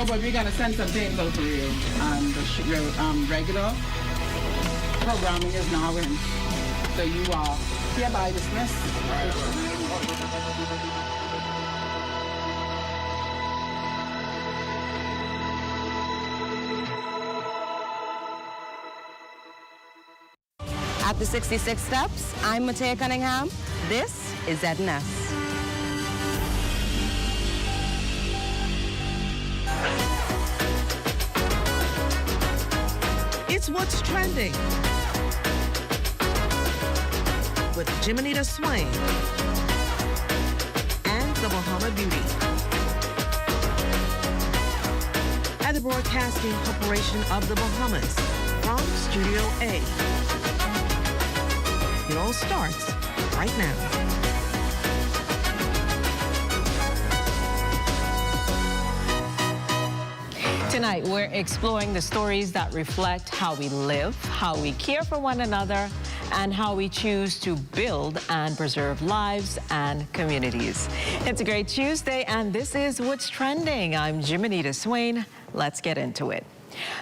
but we're gonna send some things out for you. The regular programming is now in. So you are hereby dismissed. After 66 steps, I'm Matea Cunningham. This is ZNS. It's What's Trending with Jiminita Swain and the Bahama Beauty at the Broadcasting Corporation of the Bahamas from Studio A. It all starts right now. Tonight, we're exploring the stories that reflect how we live, how we care for one another, and how we choose to build and preserve lives and communities. It's a great Tuesday, and this is What's Trending. I'm Jiminita Swain. Let's get into it.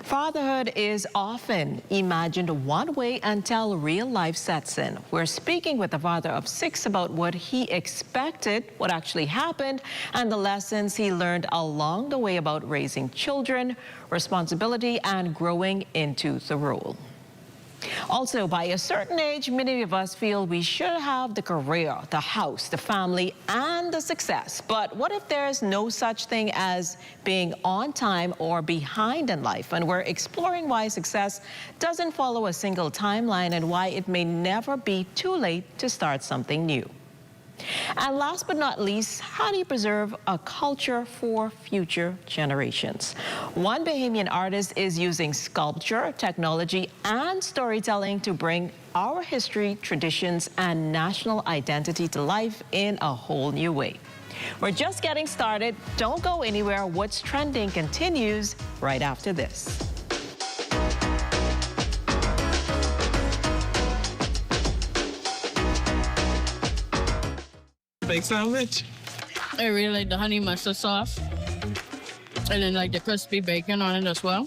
Fatherhood is often imagined one way until real life sets in. We're speaking with a father of 6 about what he expected, what actually happened, and the lessons he learned along the way about raising children, responsibility, and growing into the role. Also, by a certain age, many of us feel we should have the career, the house, the family, and the success. But what if there's no such thing as being on time or behind in life? And we're exploring why success doesn't follow a single timeline and why it may never be too late to start something new. And last but not least, how do you preserve a culture for future generations? One Bahamian artist is using sculpture, technology, and storytelling to bring our history, traditions, and national identity to life in a whole new way. We're just getting started. Don't go anywhere. What's Trending continues right after this. Big sandwich. I really like the honey mustard sauce. And then like the crispy bacon on it as well.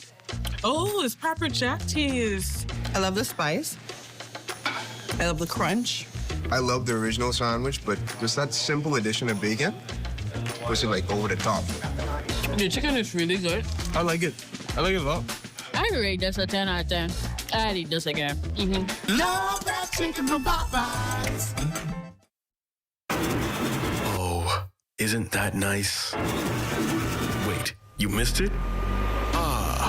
Oh, it's pepper jack cheese. I love the spice. I love the crunch. I love the original sandwich, but just that simple addition of bacon was like over the top. The chicken is really good. I like it. I like it a lot. I rate this a 10 out of 10. I'd eat this again. Love that chicken from Popeyes. Isn't that nice? Wait, you missed it?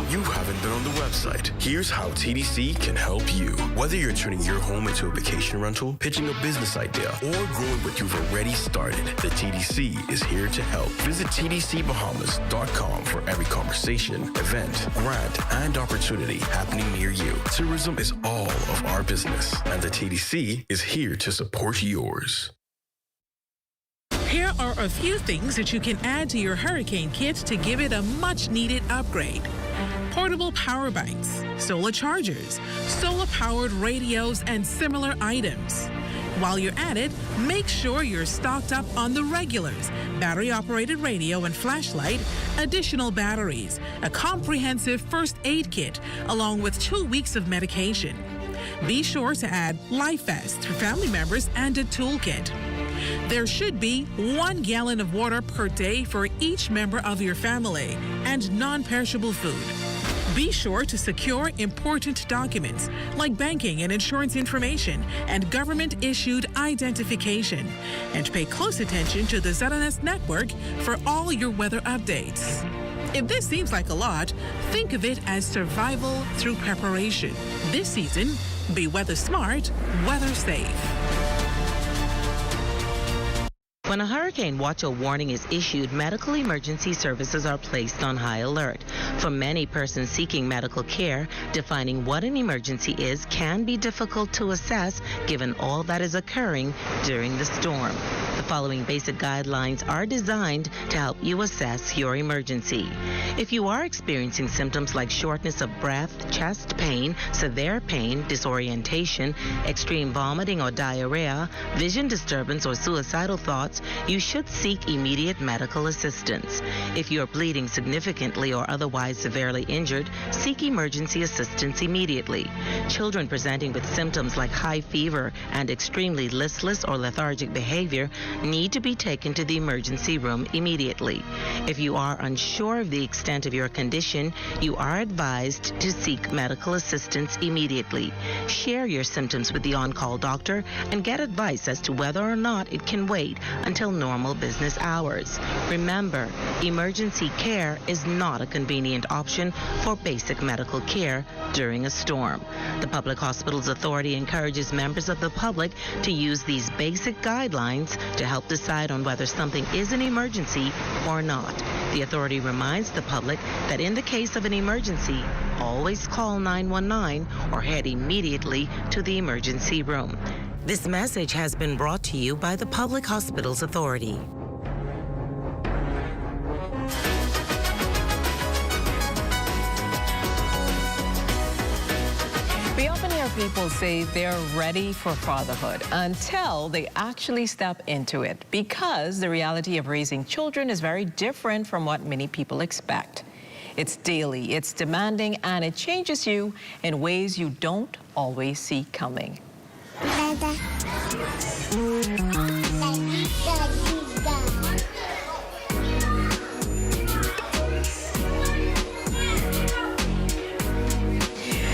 You haven't been on the website. Here's how TDC can help you. Whether you're turning your home into a vacation rental, pitching a business idea, or growing what you've already started, the TDC is here to help. Visit tdcbahamas.com for every conversation, event, grant, and opportunity happening near you. Tourism is all of our business, and the TDC is here to support yours. Here are a few things that you can add to your hurricane kit to give it a much-needed upgrade. Portable power banks, solar chargers, solar-powered radios, and similar items. While you're at it, make sure you're stocked up on the regulars, battery-operated radio and flashlight, additional batteries, a comprehensive first aid kit, along with 2 weeks of medication. Be sure to add life vests for family members and a toolkit. There should be 1 gallon of water per day for each member of your family and non-perishable food. Be sure to secure important documents like banking and insurance information and government-issued identification. And pay close attention to the ZNS network for all your weather updates. If this seems like a lot, think of it as survival through preparation. This season, be weather smart, weather safe. When a hurricane watch or warning is issued, medical emergency services are placed on high alert. For many persons seeking medical care, defining what an emergency is can be difficult to assess given all that is occurring during the storm. The following basic guidelines are designed to help you assess your emergency. If you are experiencing symptoms like shortness of breath, chest pain, severe pain, disorientation, extreme vomiting or diarrhea, vision disturbance, or suicidal thoughts, you should seek immediate medical assistance. If you are bleeding significantly or otherwise severely injured, seek emergency assistance immediately. Children presenting with symptoms like high fever and extremely listless or lethargic behavior need to be taken to the emergency room immediately. If you are unsure of the extent of your condition, you are advised to seek medical assistance immediately. Share your symptoms with the on-call doctor and get advice as to whether or not it can wait until normal business hours. Remember, emergency care is not a convenient option for basic medical care during a storm. The Public Hospitals Authority encourages members of the public to use these basic guidelines to help decide on whether something is an emergency or not. The authority reminds the public that in the case of an emergency, always call 911 or head immediately to the emergency room. This message has been brought to you by the Public Hospitals Authority. We often hear people say they're ready for fatherhood until they actually step into it, because the reality of raising children is very different from what many people expect. It's daily, it's demanding, and it changes you in ways you don't always see coming.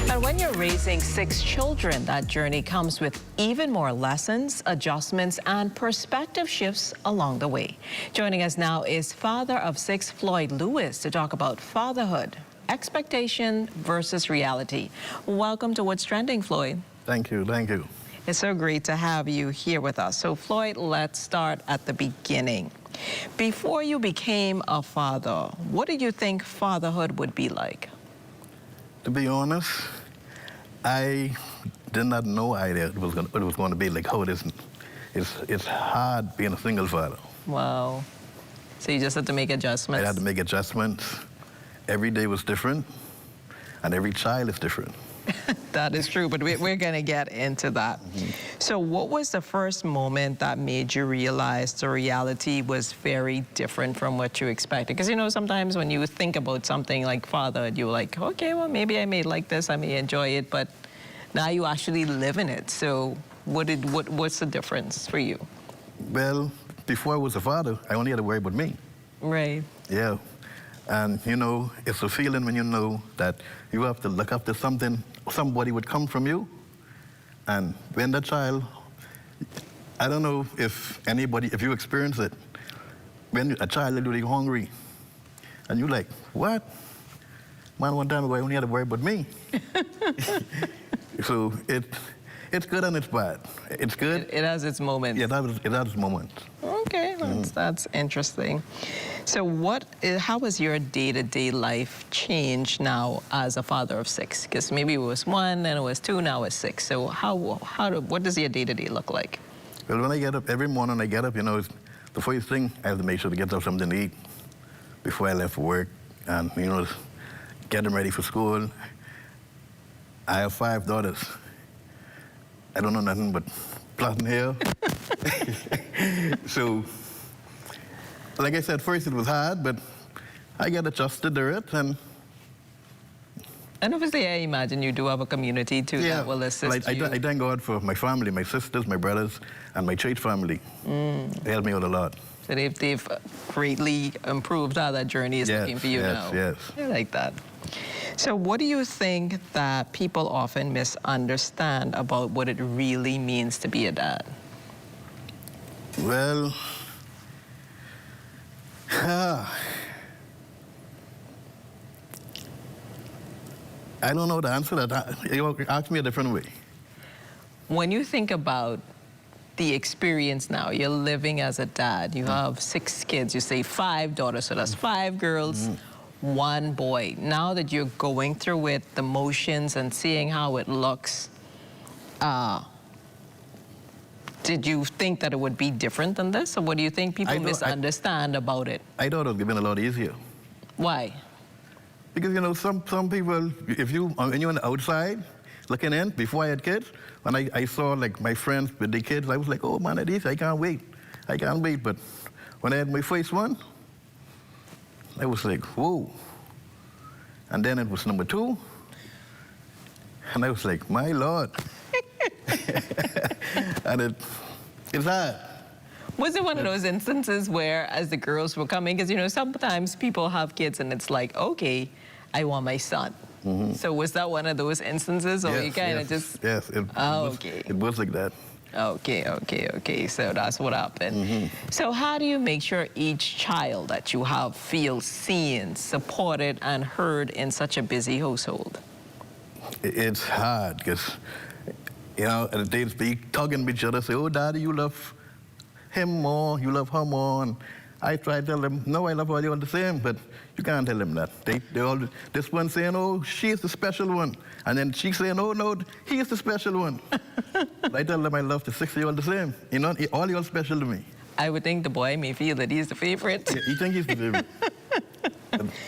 And when you're raising 6 children, that journey comes with even more lessons, adjustments, and perspective shifts along the way. Joining us now is father of 6, Floyd Lewis, to talk about fatherhood, expectation versus reality. Welcome to What's Trending, Floyd. Thank you, thank you. It's so great to have you here with us. So, Floyd, let's start at the beginning. Before you became a father, what did you think fatherhood would be like? To be honest, I did not know idea it was going to be like how it is. It's hard being a single father. Wow. So you just had to make adjustments? I had to make adjustments. Every day was different, and every child is different. That is true, but we're going to get into that. Mm-hmm. So what was the first moment that made you realize the reality was very different from what you expected? Because, you know, sometimes when you think about something like fatherhood, you're like, okay, well, maybe I may like this, I may enjoy it, but now you actually live in it. So what's the difference for you? Well, before I was a father, I only had to worry about me. Right. Yeah. And, you know, it's a feeling when you know that you have to look after something, somebody would come from you. And when the child, I don't know if you experience it, when a child is really hungry, and you're like, what? Man, one time ago, I only had to worry about me. So it's good and it's bad. It's good. It has its moments. Yeah, it has its moments. Okay, that's interesting. So how has your day-to-day life changed now as a father of 6? Because maybe it was 1, then it was 2, now it's 6. So what does your day-to-day look like? Well, when I get up, every morning I get up, you know, the first thing, I have to make sure to get up something to eat before I left for work, and, you know, get them ready for school. I have 5 daughters. I don't know nothing but plaiting hair. So, like I said, first it was hard, but I got adjusted to it. And obviously, I imagine you do have a community, too, that will assist you. I thank God for my family, my sisters, my brothers, and my church family. They helped me out a lot. So they've greatly improved how that journey is looking for you now. Yes. I like that. So what do you think that people often misunderstand about what it really means to be a dad? Well, I don't know the answer to that. You ask me a different way. When you think about the experience now, you're living as a dad, you have 6 kids, you say 5 daughters, so that's 5 girls, 1 boy. Now that you're going through it, the motions and seeing how it looks, did you think that it would be different than this? Or what do you think people misunderstand about it? I thought it would have been a lot easier. Why? Because, you know, some people, if you, when you're on the outside looking in, before I had kids, when I saw, like, my friends with their kids, I was like, oh, man, I can't wait. I can't wait. But when I had my first one, I was like, whoa. And then it was number 2. And I was like, my Lord. And it's hard. Was it one of those instances where, as the girls were coming, because, you know, sometimes people have kids and it's like, okay, I want my son. Mm-hmm. So was that one of those instances, or you kind of just... Yes, it was like that. Okay. So that's what happened. Mm-hmm. So how do you make sure each child that you have feels seen, supported, and heard in such a busy household? It's hard, because, you know, they be talking to each other, say, oh, Daddy, you love him more, you love her more. And I try to tell them, no, I love her, you're the same, but you can't tell them that. They all, this one saying, oh, she's the special one. And then she saying, oh, no, he's the special one. I tell them I love the 6-year-old the same. You know, all you're special to me. I would think the boy may feel that he's the favorite. Yeah, you think he's the favorite.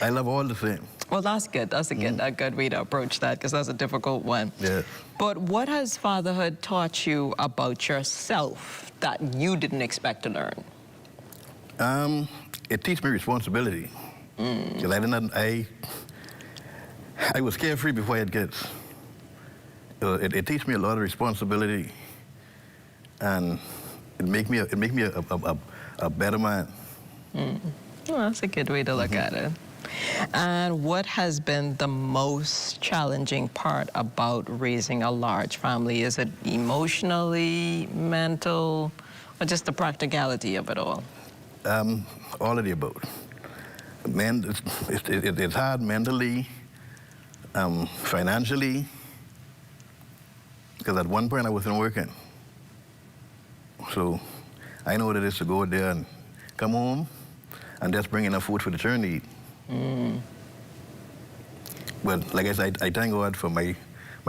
I love all the same. Well, that's good. That's a good way to approach that, because that's a difficult one. Yes. But what has fatherhood taught you about yourself that you didn't expect to learn? It teaches me responsibility. Because I was carefree before I had kids. It teaches me a lot of responsibility, and it make me a better man. Well, that's a good way to look at it. And what has been the most challenging part about raising a large family? Is it emotionally, mental, or just the practicality of it all? All of the above. It's hard mentally, financially, because at one point I wasn't working. So I know what it is to go there and come home and just bring enough food for the children to eat. But like I said, I thank God for my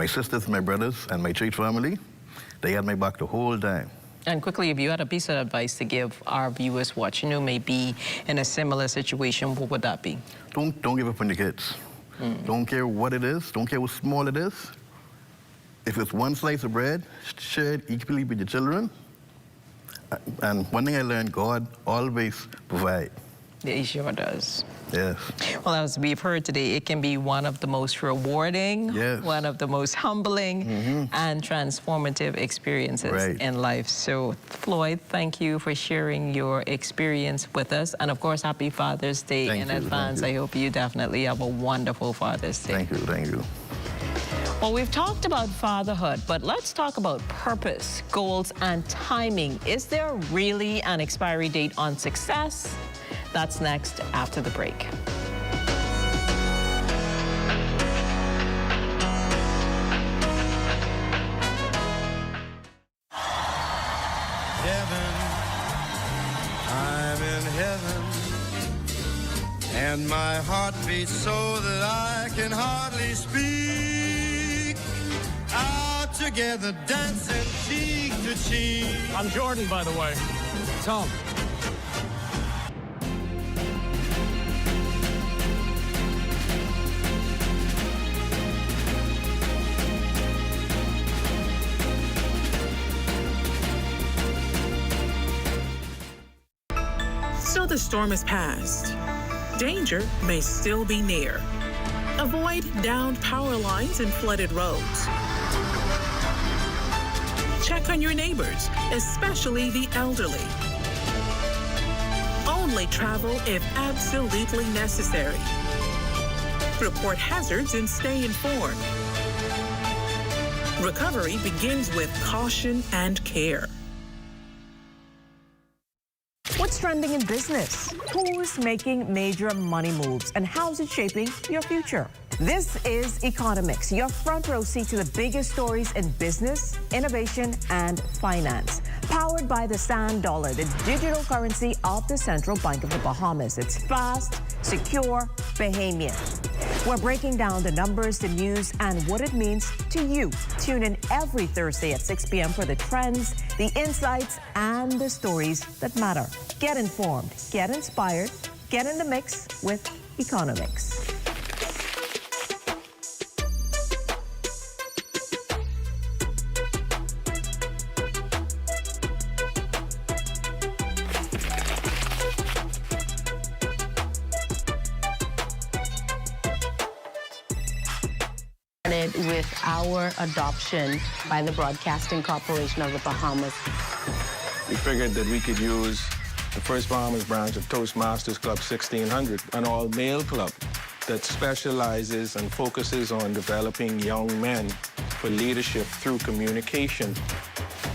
sisters, my brothers, and my church family. They had my back the whole time. And quickly, if you had a piece of advice to give our viewers watching who may be in a similar situation, what would that be? Don't give up on your kids. Don't care what it is. Don't care how small it is. If it's one slice of bread, share it equally with your children. And one thing I learned, God always provides. Yeah, he sure does. Yes. Well, as we've heard today, it can be one of the most rewarding, one of the most humbling, and transformative experiences in life. So, Floyd, thank you for sharing your experience with us. And, of course, happy Father's Day in advance. I hope you definitely have a wonderful Father's Day. Thank you. Well, we've talked about fatherhood, but let's talk about purpose, goals, and timing. Is there really an expiry date on success? That's next after the break. Heaven, I'm in heaven, and my heart beats so that I can hardly speak. Out together, dancing cheek to cheek. I'm Jordan, by the way. Tom. So the storm has passed. Danger may still be near. Avoid downed power lines and flooded roads. Check on your neighbors, especially the elderly. Only travel if absolutely necessary. Report hazards and stay informed. Recovery begins with caution and care. What's trending in business? Who's making major money moves? And how's it shaping your future? This is Economics, your front row seat to the biggest stories in business, innovation, and finance. Powered by the Sand Dollar, the digital currency of the Central Bank of the Bahamas. It's fast, secure, Bahamian. We're breaking down the numbers, the news, and what it means to you. Tune in every Thursday at 6 p.m. for the trends, the insights, and the stories that matter. Get informed, get inspired, get in the mix with Economics. started with our adoption by the Broadcasting Corporation of the Bahamas. We figured that we could use the First Bahamas branch of Toastmasters Club 1600, an all-male club that specializes and focuses on developing young men for leadership through communication.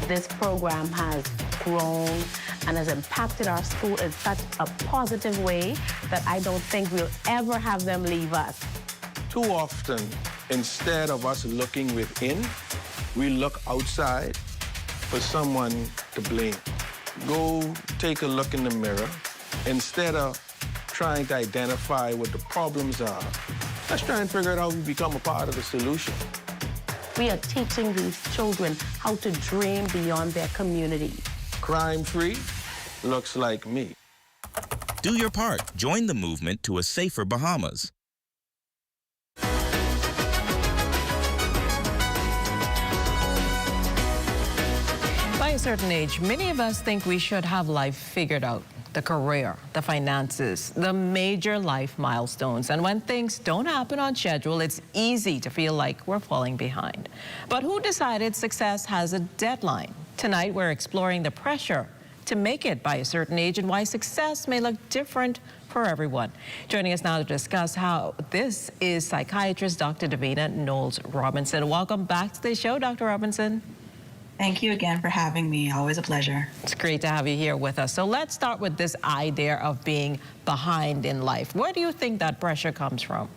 This program has grown and has impacted our school in such a positive way that I don't think we'll ever have them leave us. Too often, instead of us looking within, we look outside for someone to blame. Go take a look in the mirror. Instead of trying to identify what the problems are, let's try and figure out how we become a part of the solution. We are teaching these children how to dream beyond their community. Crime-free looks like me. Do your part. Join the movement to a safer Bahamas. By a certain age, many of us think we should have life figured out. The career, the finances, the major life milestones. And when things don't happen on schedule, it's easy to feel like we're falling behind. But who decided success has a deadline? Tonight, we're exploring the pressure to make it by a certain age and why success may look different for everyone. Joining us now to discuss how this is psychiatrist Dr. Davina Knowles-Robinson. Welcome back to the show, Dr. Robinson. Thank you again for having me. Always a pleasure. It's great to have you here with us. So let's start with this idea of being behind in life. Where do you think that pressure comes from?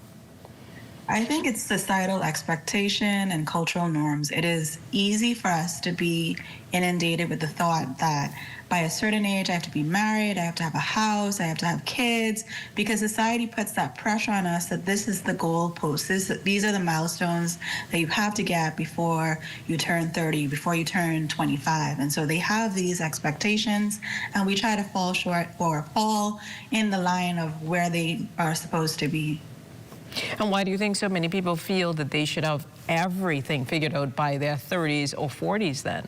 I think it's societal expectation and cultural norms. It is easy for us to be inundated with the thought that by a certain age, I have to be married, I have to have a house, I have to have kids, because society puts that pressure on us that this is the goalpost. These are the milestones that you have to get before you turn 30, before you turn 25. And so they have these expectations, and we try to fall short or fall in the line of where they are supposed to be. And why do you think so many people feel that they should have everything figured out by their 30s or 40s then?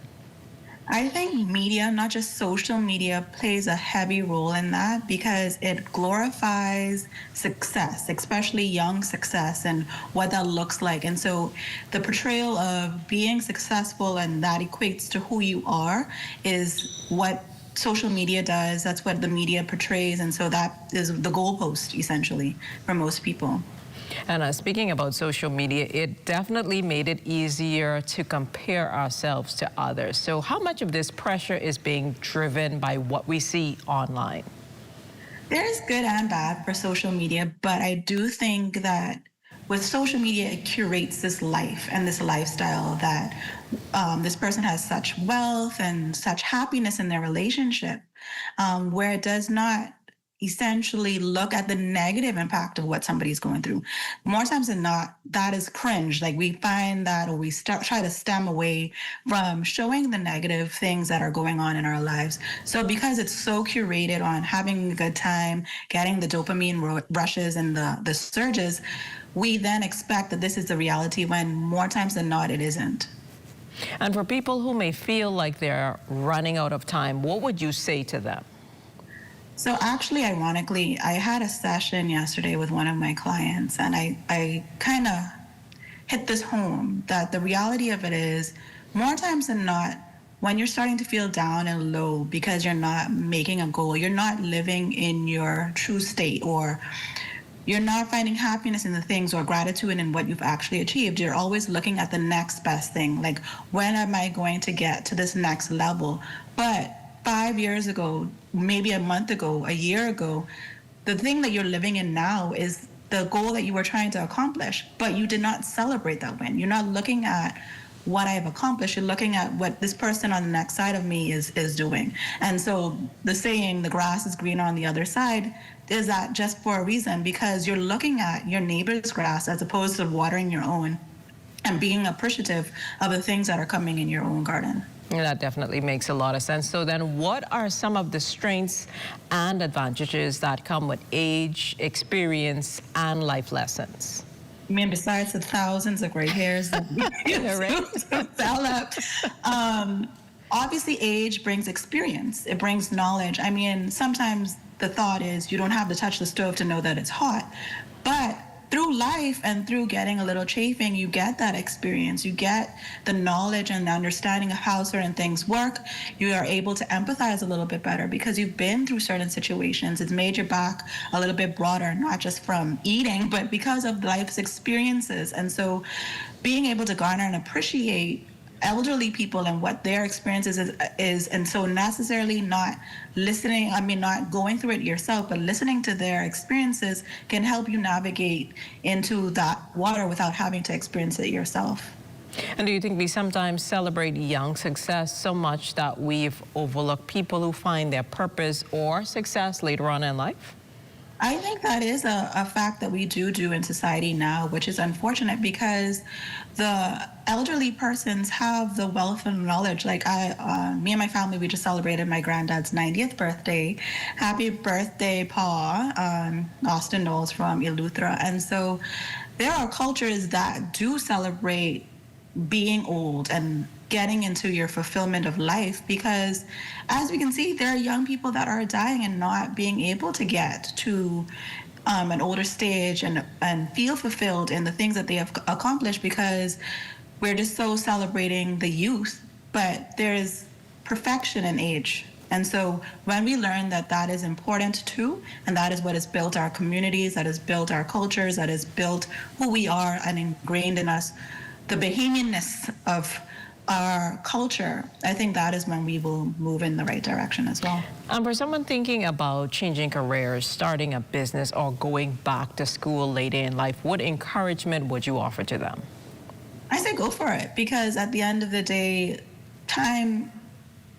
I think media, not just social media, plays a heavy role in that because it glorifies success, especially young success and what that looks like. And so the portrayal of being successful and that equates to who you are is what social media does. That's what the media portrays. And so that is the goalpost, essentially, for most people. And speaking about social media, it definitely made it easier to compare ourselves to others. So how much of this pressure is being driven by what we see online? There's good and bad for social media, but I do think that with social media, it curates this life and this lifestyle that this person has such wealth and such happiness in their relationship, where it does not essentially look at the negative impact of what somebody's going through. More times than not, that is cringe. Like we find that, or we try to stem away from showing the negative things that are going on in our lives. So because it's so curated on having a good time, getting the dopamine rushes and the surges, we then expect that this is the reality when more times than not, it isn't. And for people who may feel like they're running out of time, what would you say to them? So actually, ironically, I had a session yesterday with one of my clients, and I kind of hit this home that the reality of it is, more times than not, when you're starting to feel down and low because you're not making a goal, you're not living in your true state, or you're not finding happiness in the things or gratitude in what you've actually achieved. You're always looking at the next best thing. Like, when am I going to get to this next level? But 5 years ago, maybe a month ago, a year ago, the thing that you're living in now is the goal that you were trying to accomplish, but you did not celebrate that win. You're not looking at what I have accomplished. You're looking at what this person on the next side of me is doing. And so the saying, the grass is greener on the other side, is that just for a reason, because you're looking at your neighbor's grass as opposed to watering your own and being appreciative of the things that are coming in your own garden. Yeah, that definitely makes a lot of sense. So then what are some of the strengths and advantages that come with age, experience, and life lessons? I mean, besides the thousands of gray hairs that we develop, obviously age brings experience. It brings knowledge. I mean, sometimes the thought is you don't have to touch the stove to know that it's hot, but through life and through getting a little chafing, you get that experience. You get the knowledge and the understanding of how certain things work. You are able to empathize a little bit better because you've been through certain situations. It's made your back a little bit broader, not just from eating, but because of life's experiences. And so being able to garner and appreciate elderly people and what their experiences is, and so necessarily not listening, not going through it yourself, but listening to their experiences can help you navigate into that water without having to experience it yourself. And do you think we sometimes celebrate young success so much that we've overlooked people who find their purpose or success later on in life? I think that is a fact that we do in society now, which is unfortunate because the elderly persons have the wealth of knowledge. Like me and my family, we just celebrated my granddad's 90th birthday. Happy birthday, Pa, Austin Knowles from Eleuthera. And so there are cultures that do celebrate being old and getting into your fulfillment of life, because as we can see, there are young people that are dying and not being able to get to an older stage and feel fulfilled in the things that they have accomplished, because we're just so celebrating the youth, but there's perfection in age. And so when we learn that that is important too, and that is what has built our communities, that has built our cultures, that has built who we are and ingrained in us the Bahamianness of our culture, I think that is when we will move in the right direction as well. And for someone thinking about changing careers, starting a business, or going back to school later in life, what encouragement would you offer to them? I say go for it, because at the end of the day, time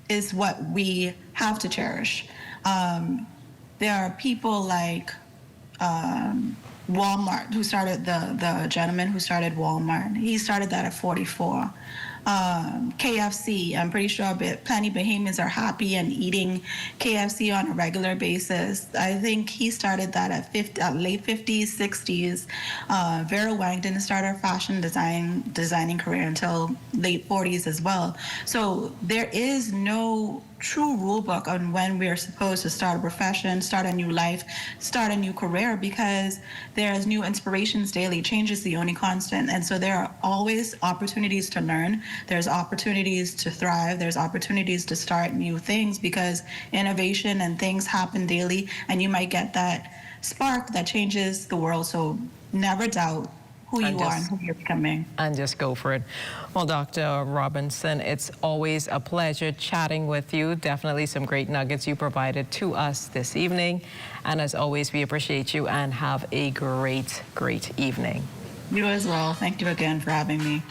is what we have to cherish. There are people like Walmart, who started the gentleman who started Walmart. He started that at 44. KFC, I'm pretty sure plenty Bahamians are happy and eating KFC on a regular basis. I think he started that at late 50s, 60s. Vera Wang didn't start her fashion designing career until late 40s as well. So there is no true rule book on when we are supposed to start a profession, start a new life, start a new career, because there's new inspirations daily. Change is the only constant. And so there are always opportunities to learn. There's opportunities to thrive. There's opportunities to start new things, because innovation and things happen daily, and you might get that spark that changes the world. So never doubt who you are and who you're becoming. And just go for it. Well, Dr. Robinson, it's always a pleasure chatting with you. Definitely some great nuggets you provided to us this evening. And as always, we appreciate you and have a great, great evening. You as well. Thank you again for having me.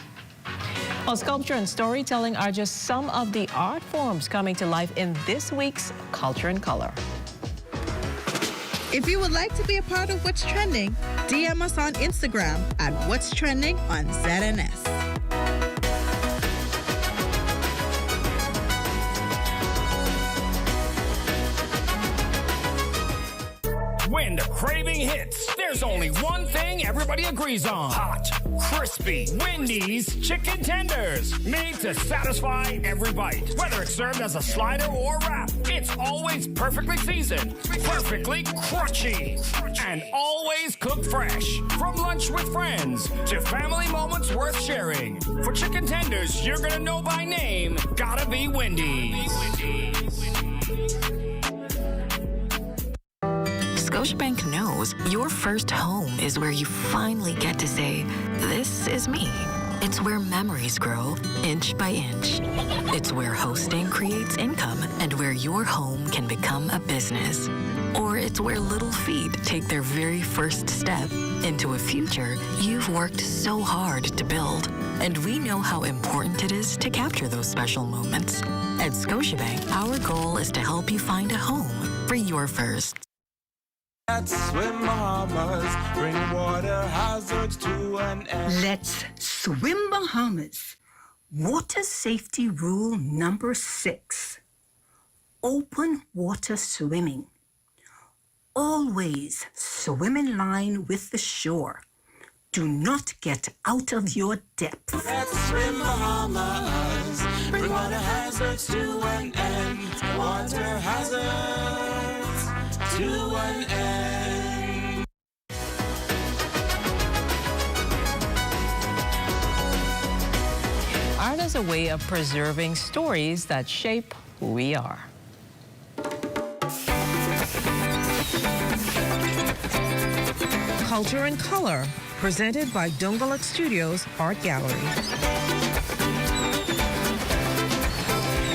Well, sculpture and storytelling are just some of the art forms coming to life in this week's Culture in Color. If you would like to be a part of What's Trending, DM us on Instagram at What's Trending on ZNS. When the craving hits, there's only one thing everybody agrees on. Hot, crispy, Wendy's chicken tenders. Made to satisfy every bite. Whether it's served as a slider or wrap, it's always perfectly seasoned, perfectly crunchy, and always cooked fresh. From lunch with friends to family moments worth sharing. For chicken tenders you're gonna know by name, gotta be Wendy's. Scotiabank knows your first home is where you finally get to say, this is me. It's where memories grow inch by inch. It's where hosting creates income and where your home can become a business. Or it's where little feet take their very first step into a future you've worked so hard to build. And we know how important it is to capture those special moments. At Scotiabank, our goal is to help you find a home for your first. Let's swim Bahamas, bring water hazards to an end. Let's swim Bahamas. Water safety rule number 6. Open water swimming. Always swim in line with the shore. Do not get out of your depth. Let's swim Bahamas, bring water hazards to an end. Water hazards to an end. a way of preserving stories that shape who we are. Culture and Color, presented by Dungaluk Studios Art Gallery.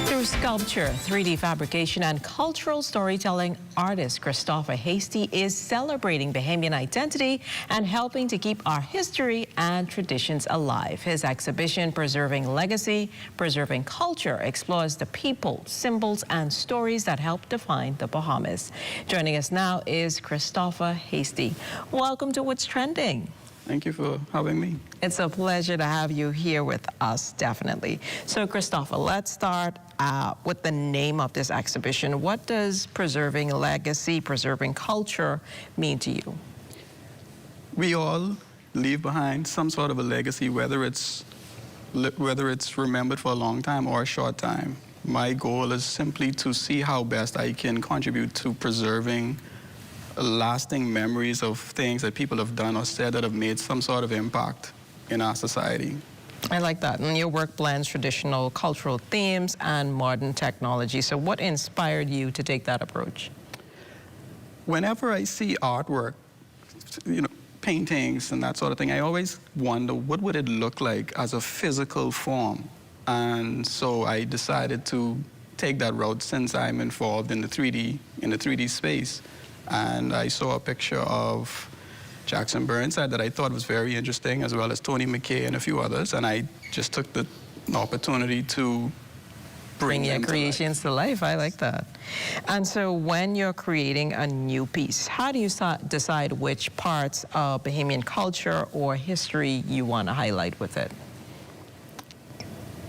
Through sculpture, 3D fabrication, and cultural storytelling, artist Christopher Hasty is celebrating Bahamian identity and helping to keep our history and traditions alive. His exhibition, Preserving Legacy, Preserving Culture, explores the people, symbols, and stories that help define the Bahamas. Joining us now is Christopher Hasty. Welcome to What's Trending. Thank you for having me. It's a pleasure to have you here with us, definitely. So, Christopher, let's start with the name of this exhibition. What does preserving legacy, preserving culture mean to you? We all leave behind some sort of a legacy, whether it's remembered for a long time or a short time. My goal is simply to see how best I can contribute to preserving lasting memories of things that people have done or said that have made some sort of impact in our society. I like that. And your work blends traditional cultural themes and modern technology. So what inspired you to take that approach? Whenever I see artwork, paintings and that sort of thing, I always wonder what would it look like as a physical form. And so I decided to take that route since I'm involved in the 3D space. And I saw a picture of Jackson Burnside that I thought was very interesting, as well as Tony McKay and a few others. And I just took the opportunity to bring your creations to life. I like that. And so when you're creating a new piece, how do you decide which parts of Bahamian culture or history you want to highlight with it?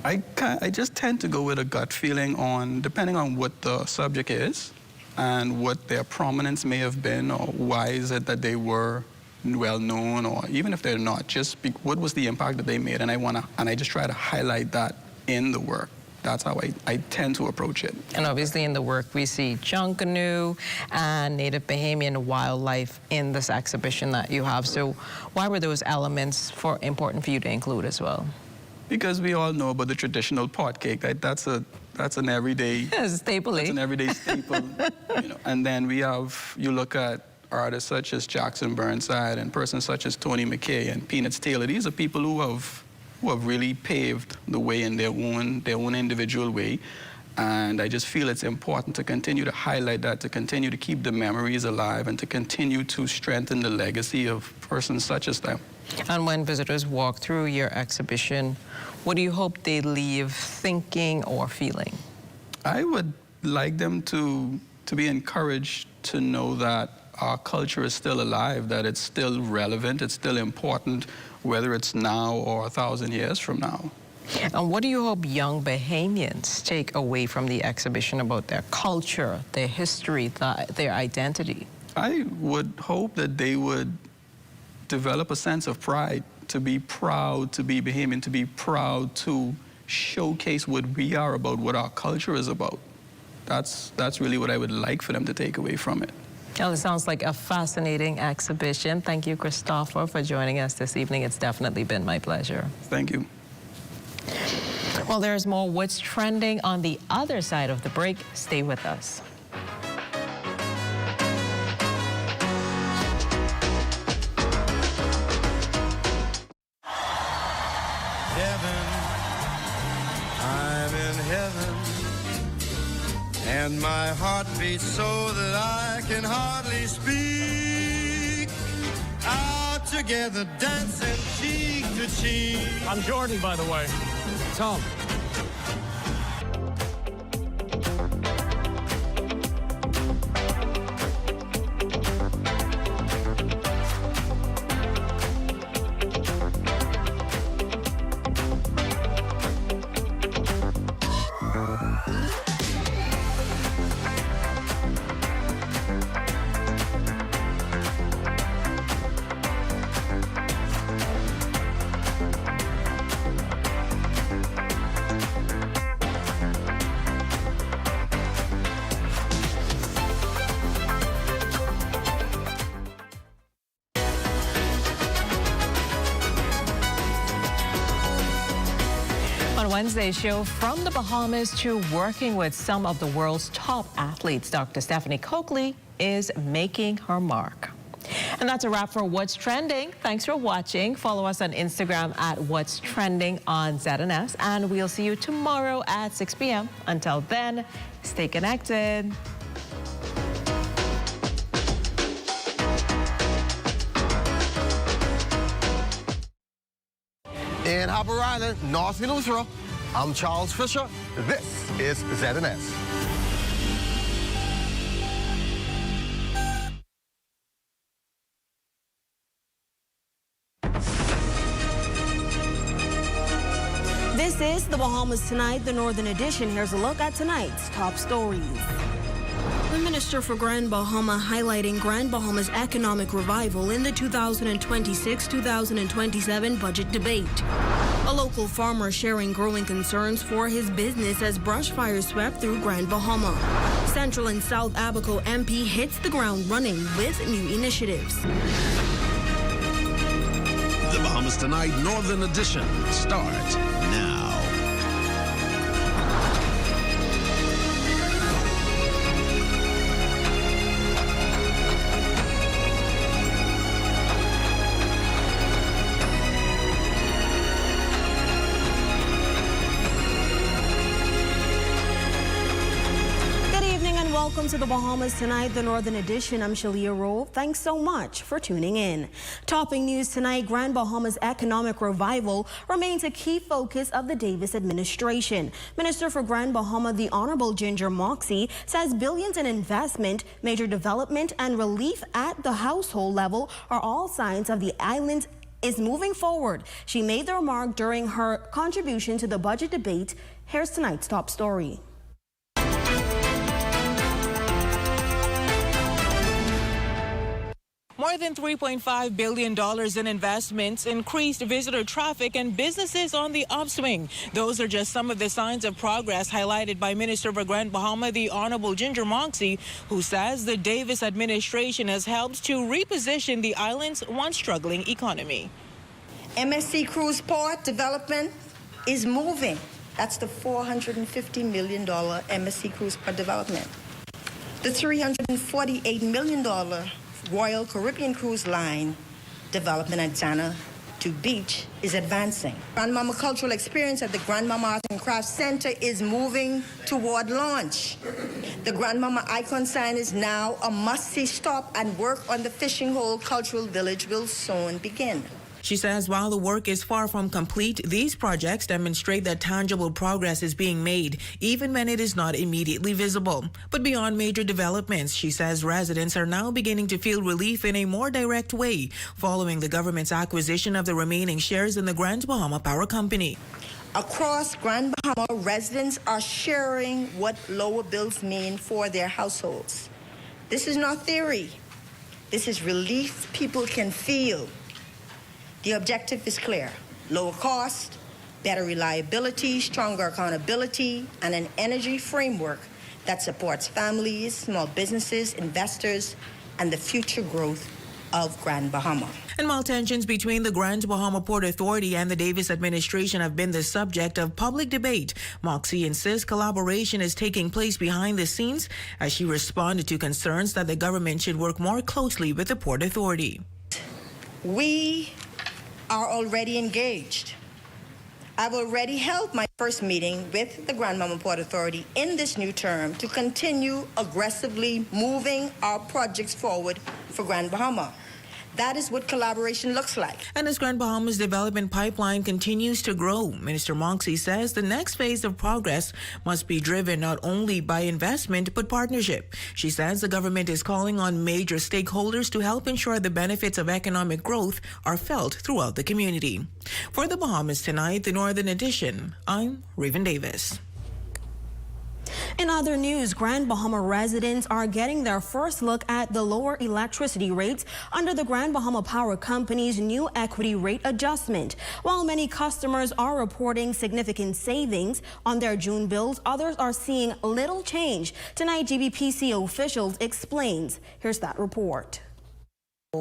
I just tend to go with a gut feeling depending on what the subject is and what their prominence may have been, or why is it that they were well known, or even if they're not, just what was the impact that they made, and I just try to highlight that in the work. That's how I tend to approach it. And obviously in the work we see Junkanoo and Native Bahamian wildlife in this exhibition that you have. So why were those elements important for you to include as well? Because we all know about the traditional pot cake. That's an everyday staple. That's an everyday staple. And then you look at artists such as Jackson Burnside and persons such as Tony McKay and Peanuts Taylor. These are people who have really paved the way in their own individual way. And I just feel it's important to continue to highlight that, to continue to keep the memories alive, and to continue to strengthen the legacy of persons such as them. And when visitors walk through your exhibition, what do you hope they leave thinking or feeling? I would like them to be encouraged to know that our culture is still alive, that it's still relevant, it's still important, whether it's now or 1,000 years from now. And what do you hope young Bahamians take away from the exhibition about their culture, their history, their identity? I would hope that they would develop a sense of pride, to be proud to be Bahamian, to be proud to showcase what we are about, what our culture is about. That's really what I would like for them to take away from it. Well, it sounds like a fascinating exhibition. Thank you, Christopher, for joining us this evening. It's definitely been my pleasure. Thank you. Well, there's more What's Trending on the other side of the break. Stay with us. I'm in heaven, and my heart beats so that I can hardly speak. Out together, dancing cheek to cheek. I'm Jordan, by the way. Tom. Wednesday show, from the Bahamas to working with some of the world's top athletes, Dr. Stephanie Coakley is making her mark. And that's a wrap for What's Trending. Thanks for watching. Follow us on Instagram at What's Trending on ZNS, and we'll see you tomorrow at 6 p.m. Until then, stay connected. In Harbour Island, North Minnesota, I'm Charles Fisher. This is ZNS. This is the Bahamas Tonight, the Northern Edition. Here's a look at tonight's top stories. The Minister for Grand Bahama highlighting Grand Bahama's economic revival in the 2026-2027 budget debate. A local farmer sharing growing concerns for his business as brush fires swept through Grand Bahama. Central and South Abaco MP hits the ground running with new initiatives. The Bahamas Tonight Northern Edition starts now. Welcome to the Bahamas Tonight, the Northern Edition. I'm Shalia Rowe. Thanks so much for tuning in. Topping news tonight, Grand Bahama's economic revival remains a key focus of the Davis administration. Minister for Grand Bahama, the Honorable Ginger Moxie, says billions in investment, major development, and relief at the household level are all signs of the island is moving forward. She made the remark during her contribution to the budget debate. Here's tonight's top story. More than $3.5 billion in investments, increased visitor traffic, and businesses on the upswing. Those are just some of the signs of progress highlighted by Minister for Grand Bahama, the Honorable Ginger Moxie, who says the Davis administration has helped to reposition the island's once struggling economy. MSC Cruise Port development is moving. That's the $450 million MSC Cruise Port development. The $348 million Royal Caribbean Cruise Line development at Zana to Beach is advancing. Grandmama Cultural Experience at the Grandmama Art and Crafts Center is moving toward launch. The Grandmama Icon sign is now a must-see stop, and work on the Fishing Hole Cultural Village will soon begin. She says while the work is far from complete, these projects demonstrate that tangible progress is being made, even when it is not immediately visible. But beyond major developments, she says residents are now beginning to feel relief in a more direct way, following the government's acquisition of the remaining shares in the Grand Bahama Power Company. Across Grand Bahama, residents are sharing what lower bills mean for their households. This is not theory. This is relief people can feel. The objective is clear: lower cost, better reliability, stronger accountability, and an energy framework that supports families, small businesses, investors, and the future growth of Grand Bahama. And while tensions between the Grand Bahama Port Authority and the Davis administration have been the subject of public debate, Moxie insists collaboration is taking place behind the scenes as she responded to concerns that the government should work more closely with the Port Authority. We are already engaged. I've already held my first meeting with the Grand Bahama Port Authority in this new term to continue aggressively moving our projects forward for Grand Bahama. That is what collaboration looks like. And as Grand Bahama's development pipeline continues to grow, Minister Moxie says the next phase of progress must be driven not only by investment but partnership. She says the government is calling on major stakeholders to help ensure the benefits of economic growth are felt throughout the community. For the Bahamas Tonight, the Northern Edition, I'm Raven Davis. In other news, Grand Bahama residents are getting their first look at the lower electricity rates under the Grand Bahama Power Company's new equity rate adjustment. While many customers are reporting significant savings on their June bills, others are seeing little change. Tonight, GBPC officials explains. Here's that report.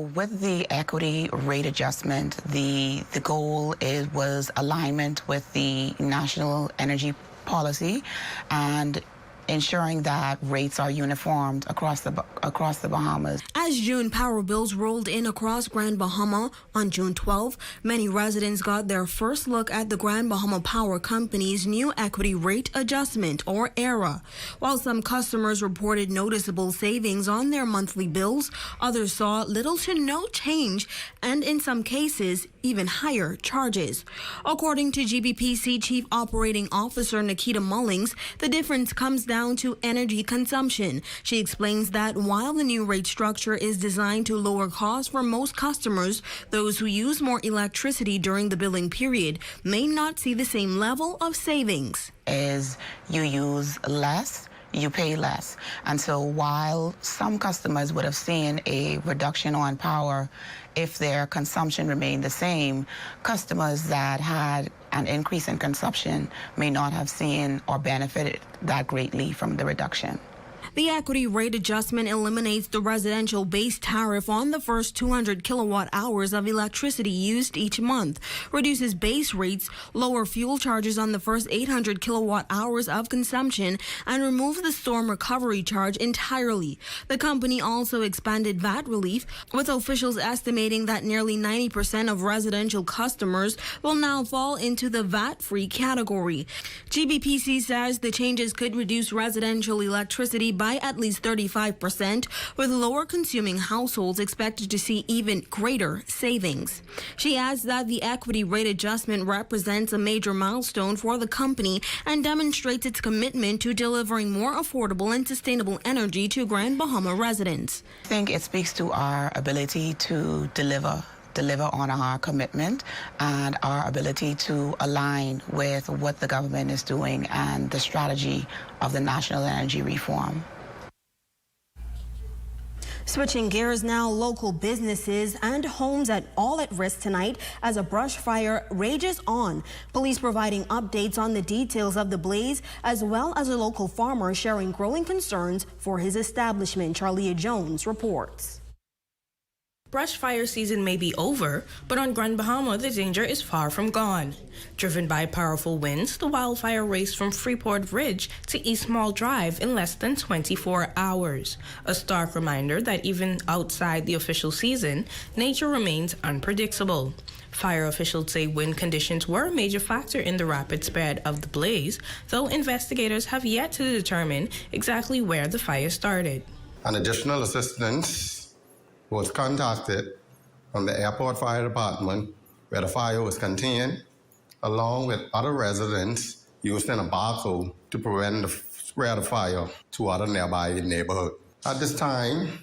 With the equity rate adjustment, the goal was alignment with the national energy policy and ensuring that rates are uniformed across the Bahamas. As June power bills rolled in across Grand Bahama on June 12, many residents got their first look at the Grand Bahama Power Company's new equity rate adjustment, or ERA. While some customers reported noticeable savings on their monthly bills, others saw little to no change and in some cases even higher charges. According to GBPC Chief Operating Officer Nikita Mullings, the difference comes down to energy consumption. She explains that while the new rate structure is designed to lower costs for most customers, those who use more electricity during the billing period may not see the same level of savings. As you use less, you pay less. And so while some customers would have seen a reduction on power if their consumption remained the same, customers that had an increase in consumption may not have seen or benefited that greatly from the reduction. The equity rate adjustment eliminates the residential base tariff on the first 200 kilowatt hours of electricity used each month, reduces base rates, lower fuel charges on the first 800 kilowatt hours of consumption, and removes the storm recovery charge entirely. The company also expanded VAT relief, with officials estimating that nearly 90% of residential customers will now fall into the VAT-free category. GBPC says the changes could reduce residential electricity by at least 35%, with lower consuming households expected to see even greater savings. She adds that the equity rate adjustment represents a major milestone for the company and demonstrates its commitment to delivering more affordable and sustainable energy to Grand Bahama residents. I think it speaks to our ability to deliver on our commitment and our ability to align with what the government is doing and the strategy of the national energy reform. Switching gears now, local businesses and homes all at risk tonight as a brush fire rages on. Police providing updates on the details of the blaze, as well as a local farmer sharing growing concerns for his establishment. Charlia Jones reports. Brush fire season may be over, but on Grand Bahama, the danger is far from gone. Driven by powerful winds, the wildfire raced from Freeport Ridge to East Mall Drive in less than 24 hours. A stark reminder that even outside the official season, nature remains unpredictable. Fire officials say wind conditions were a major factor in the rapid spread of the blaze, though investigators have yet to determine exactly where the fire started. An additional assistance was contacted from the Airport Fire Department, where the fire was contained, along with other residents using a backhoe to prevent the spread of fire to other nearby neighborhoods. At this time,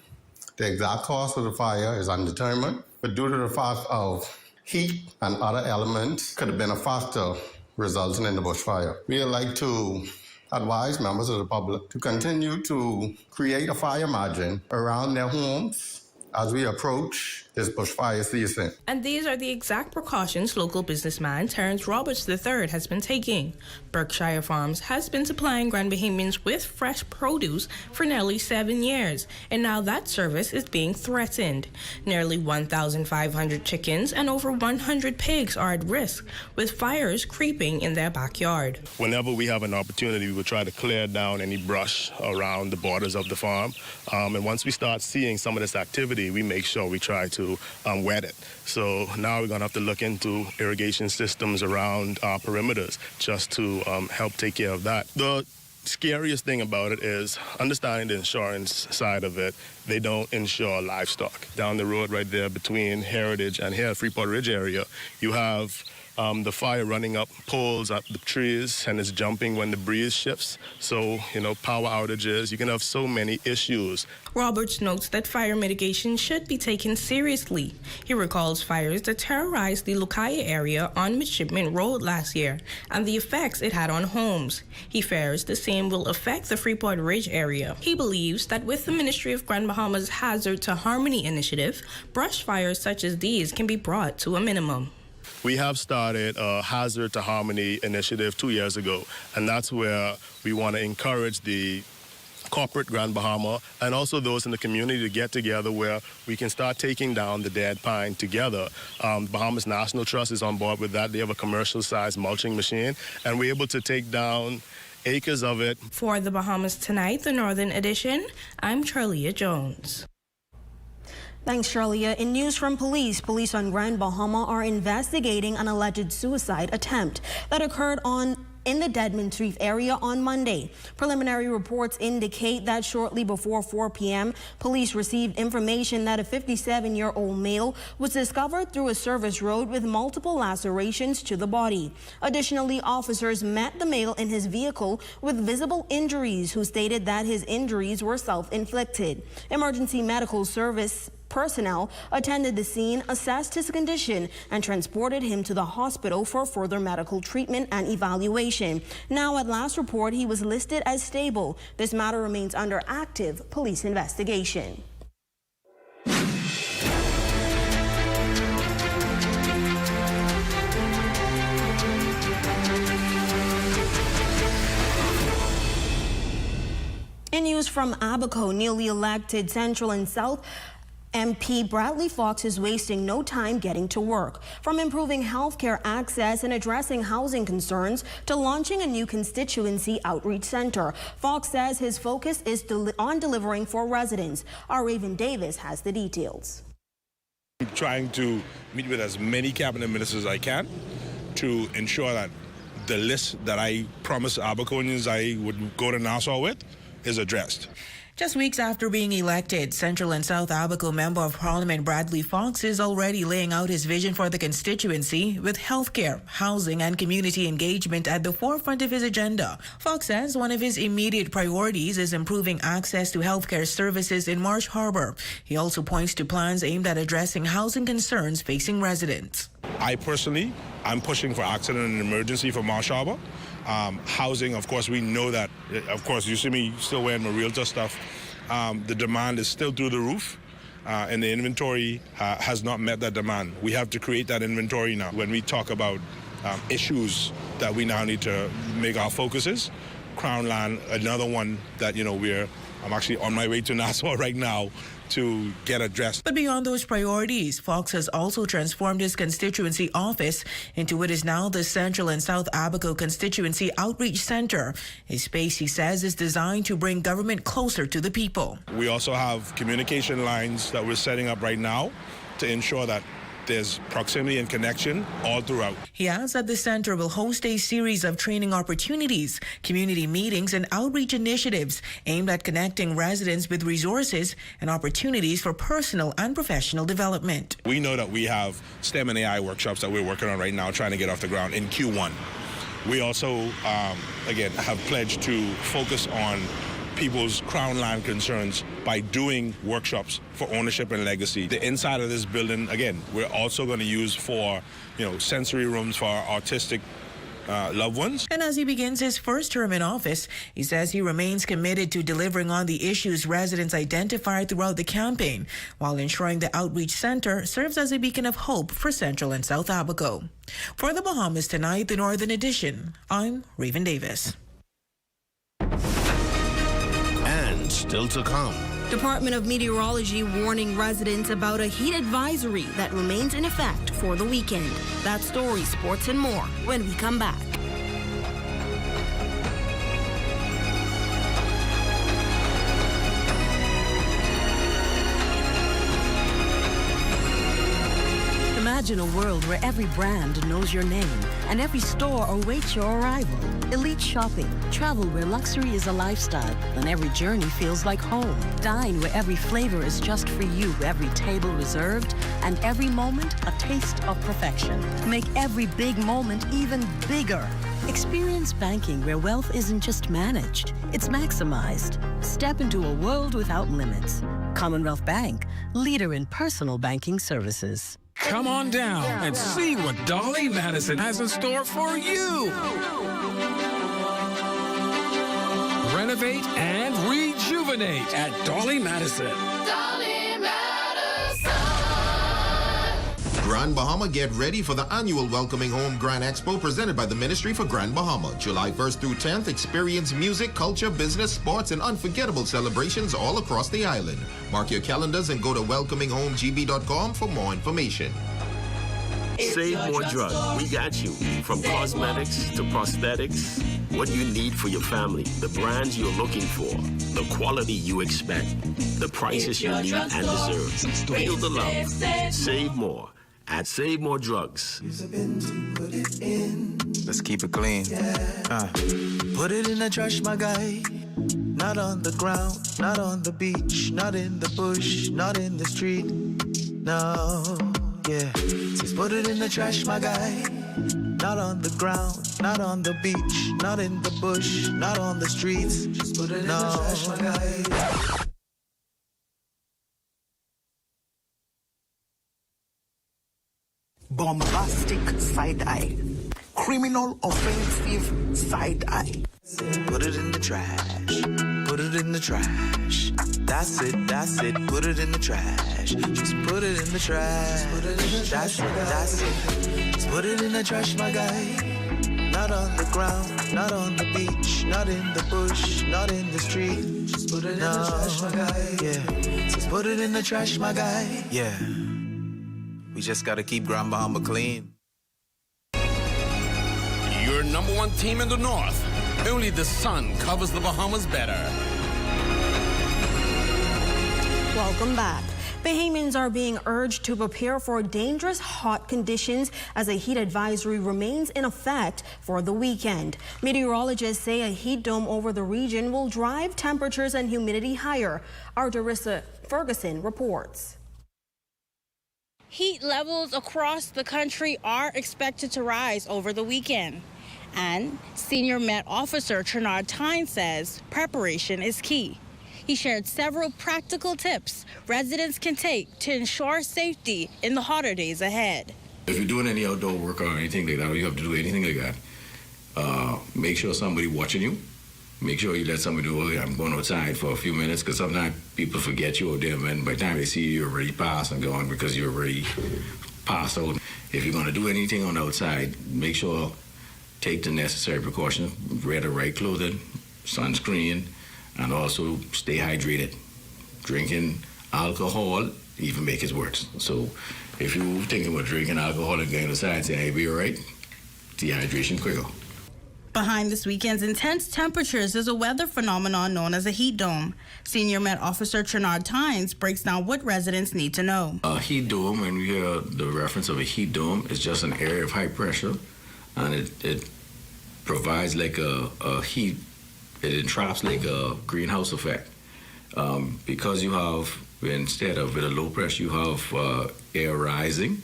the exact cause of the fire is undetermined, but due to the fact of heat and other elements could have been a factor resulting in the bushfire. We would like to advise members of the public to continue to create a fire margin around their homes as we approach this bushfire season. And these are the exact precautions local businessman Terrence Roberts III has been taking. Berkshire Farms has been supplying Grand Bahamians with fresh produce for nearly 7 years, and now that service is being threatened. Nearly 1,500 chickens and over 100 pigs are at risk, with fires creeping in their backyard. Whenever we have an opportunity, we will try to clear down any brush around the borders of the farm. And once we start seeing some of this activity, we make sure we try to wet it. So now we're going to have to look into irrigation systems around our perimeters just to help take care of that. The scariest thing about it is understanding the insurance side of it. They don't insure livestock. Down the road right there between Heritage and here, Freeport Ridge area, you have the fire running up poles up the trees, and it's jumping when the breeze shifts. So, power outages, you can have so many issues. Roberts notes that fire mitigation should be taken seriously. He recalls fires that terrorized the Lucaya area on Midshipman Road last year and the effects it had on homes. He fears the same will affect the Freeport Ridge area. He believes that with the Ministry of Grand Bahama's Hazard to Harmony initiative, brush fires such as these can be brought to a minimum. We have started a Hazard to Harmony initiative 2 years ago, and that's where we want to encourage the corporate Grand Bahama and also those in the community to get together where we can start taking down the dead pine together. Bahamas National Trust is on board with that. They have a commercial-sized mulching machine, and we're able to take down acres of it. For the Bahamas Tonight, the Northern Edition, I'm Charlia Jones. Thanks, Charlia. In news from police on Grand Bahama are investigating an alleged suicide attempt that occurred in the Deadman Reef area on Monday. Preliminary reports indicate that shortly before 4 p.m., police received information that a 57-year-old male was discovered through a service road with multiple lacerations to the body. Additionally, officers met the male in his vehicle with visible injuries, who stated that his injuries were self-inflicted. Emergency medical service personnel attended the scene, assessed his condition, and transported him to the hospital for further medical treatment and evaluation. Now, at last report, he was listed as stable. This matter remains under active police investigation. In news from Abaco, newly elected Central and South MP Bradley Fox is wasting no time getting to work. From improving healthcare access and addressing housing concerns to launching a new constituency outreach center, Fox says his focus is on delivering for residents. Our Raven Davis has the details. I'm trying to meet with as many cabinet ministers as I can to ensure that the list that I promised Abaconians I would go to Nassau with is addressed. Just weeks after being elected, Central and South Abaco Member of Parliament Bradley Fox is already laying out his vision for the constituency, with healthcare, housing, and community engagement at the forefront of his agenda. Fox says one of his immediate priorities is improving access to healthcare services in Marsh Harbor. He also points to plans aimed at addressing housing concerns facing residents. I personally, I'm pushing for accident and emergency for Marsh Harbor. Housing, of course, we know that, of course, you see me still wearing my realtor stuff. The demand is still through the roof, and the inventory has not met that demand. We have to create that inventory now. When we talk about issues that we now need to make our focuses, Crown Land, another one that, I'm actually on my way to Nassau right now to get addressed. But beyond those priorities, Fox has also transformed his constituency office into what is now the Central and South Abaco Constituency Outreach Center. A space, he says, is designed to bring government closer to the people. We also have communication lines that we're setting up right now to ensure that there's proximity and connection all throughout. He adds that the center will host a series of training opportunities, community meetings, and outreach initiatives aimed at connecting residents with resources and opportunities for personal and professional development. We know that we have STEM and AI workshops that we're working on right now, trying to get off the ground in Q1. We also, again, have pledged to focus on people's Crown Land concerns by doing workshops for ownership and legacy. The inside of this building, again, we're also going to use for, sensory rooms for our autistic loved ones. And as he begins his first term in office, he says he remains committed to delivering on the issues residents identified throughout the campaign, while ensuring the Outreach Center serves as a beacon of hope for Central and South Abaco. For the Bahamas Tonight, the Northern Edition, I'm Raven Davis. And still to come. Department of Meteorology warning residents about a heat advisory that remains in effect for the weekend. That story, sports, and more when we come back. Imagine a world where every brand knows your name and every store awaits your arrival. Elite shopping, travel where luxury is a lifestyle and every journey feels like home. Dine where every flavor is just for you, every table reserved, and every moment a taste of perfection. Make every big moment even bigger. Experience banking where wealth isn't just managed, it's maximized. Step into a world without limits. Commonwealth Bank, leader in personal banking services. Come on down and see what Dolly Madison has in store for you. Renovate and rejuvenate at Dolly Madison. Grand Grand Bahama, get ready for the annual Welcoming Home Grand Expo presented by the Ministry for Grand Bahama. July 1st through 10th, experience music, culture, business, sports, and unforgettable celebrations all across the island. Mark your calendars and go to welcominghomegb.com for more information. Save more drugs. We got you. From cosmetics to prosthetics, what you need for your family, the brands you're looking for, the quality you expect, the prices you need and deserve. Feel the love. Save more at Save More Drugs. Let's keep it clean. Put it in the trash, my guy. Not on the ground, not on the beach, not in the bush, not in the street. No, yeah. Just put it in the trash, my guy. Not on the ground, not on the beach, not in the bush, not on the streets. Just put it in the trash, my guy. Bombastic side eye. Criminal offensive side eye. Put it in the trash. Put it in the trash. That's it, that's it. Put it in the trash. Just put it in the trash. Put it in the trash. That's it. Just put it in the trash, my guy. Not on the ground, not on the beach, not in the bush, not in the street. Just put it in the trash, my guy. Yeah. Just put it in the trash, my guy. Yeah. We just gotta keep Grand Bahama clean. Your number one team in the North. Only the sun covers the Bahamas better. Welcome back. Bahamians are being urged to prepare for dangerous hot conditions as a heat advisory remains in effect for the weekend. Meteorologists say a heat dome over the region will drive temperatures and humidity higher. Our Darissa Ferguson reports. Heat levels across the country are expected to rise over the weekend. And Senior Met Officer Trinard Tyne says preparation is key. He shared several practical tips residents can take to ensure safety in the hotter days ahead. If you're doing any outdoor work or anything like that, or you have to do anything like that, make sure somebody watching you. Make sure you let somebody know, oh, I'm going outside for a few minutes, because sometimes people forget you out there, and by the time they see you, you're already past and gone because you're already passed out. If you're going to do anything on the outside, make sure take the necessary precautions, wear the right clothing, sunscreen, and also stay hydrated. Drinking alcohol even make it worse. So if you're thinking about drinking alcohol and going outside, saying, hey, be all right, dehydration quicker. Behind this weekend's intense temperatures is a weather phenomenon known as a heat dome. Senior Met Officer Trinard Tynes breaks down what residents need to know. A heat dome, when we hear the reference of a heat dome, is just an area of high pressure, and it provides like a heat, it entraps like a greenhouse effect. Because you have, instead of with a low pressure, you have air rising.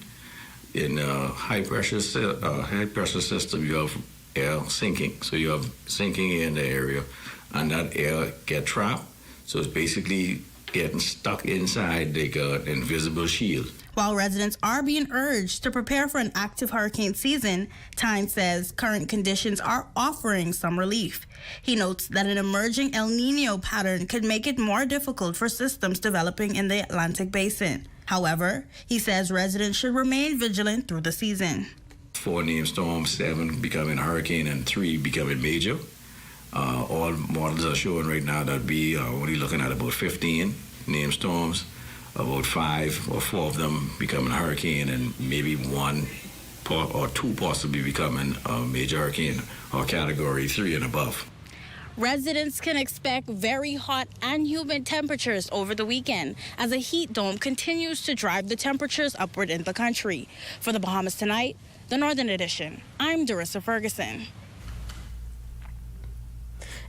In a high pressure system, you have air sinking. So you have sinking in the area, and that air get trapped. So it's basically getting stuck inside like an invisible shield. While residents are being urged to prepare for an active hurricane season, Tyne says current conditions are offering some relief. He notes that an emerging El Nino pattern could make it more difficult for systems developing in the Atlantic basin. However, he says residents should remain vigilant through the season. 4 named storms, 7 becoming hurricane, and 3 becoming major. All models are showing right now that we are only looking at about 15 named storms, about 5 or 4 of them becoming hurricane, and maybe 1 or 2 possibly becoming a major hurricane or category 3 and above. Residents can expect very hot and humid temperatures over the weekend as a heat dome continues to drive the temperatures upward in the country. For the Bahamas Tonight, the Northern Edition, I'm Darissa Ferguson.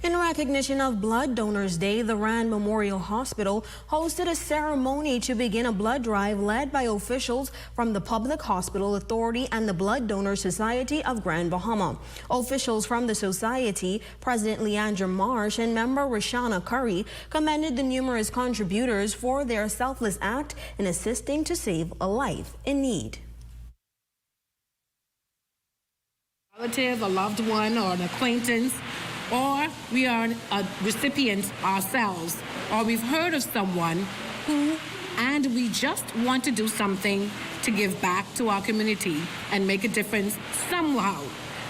In recognition of Blood Donors Day, the Rand Memorial Hospital hosted a ceremony to begin a blood drive led by officials from the Public Hospital Authority and the Blood Donor Society of Grand Bahama. Officials from the society, President Leandra Marsh and member Rashana Curry, commended the numerous contributors for their selfless act in assisting to save a life in need. A relative, a loved one, or an acquaintance, or we are a recipient ourselves, or we've heard of someone who, and we just want to do something to give back to our community and make a difference somehow,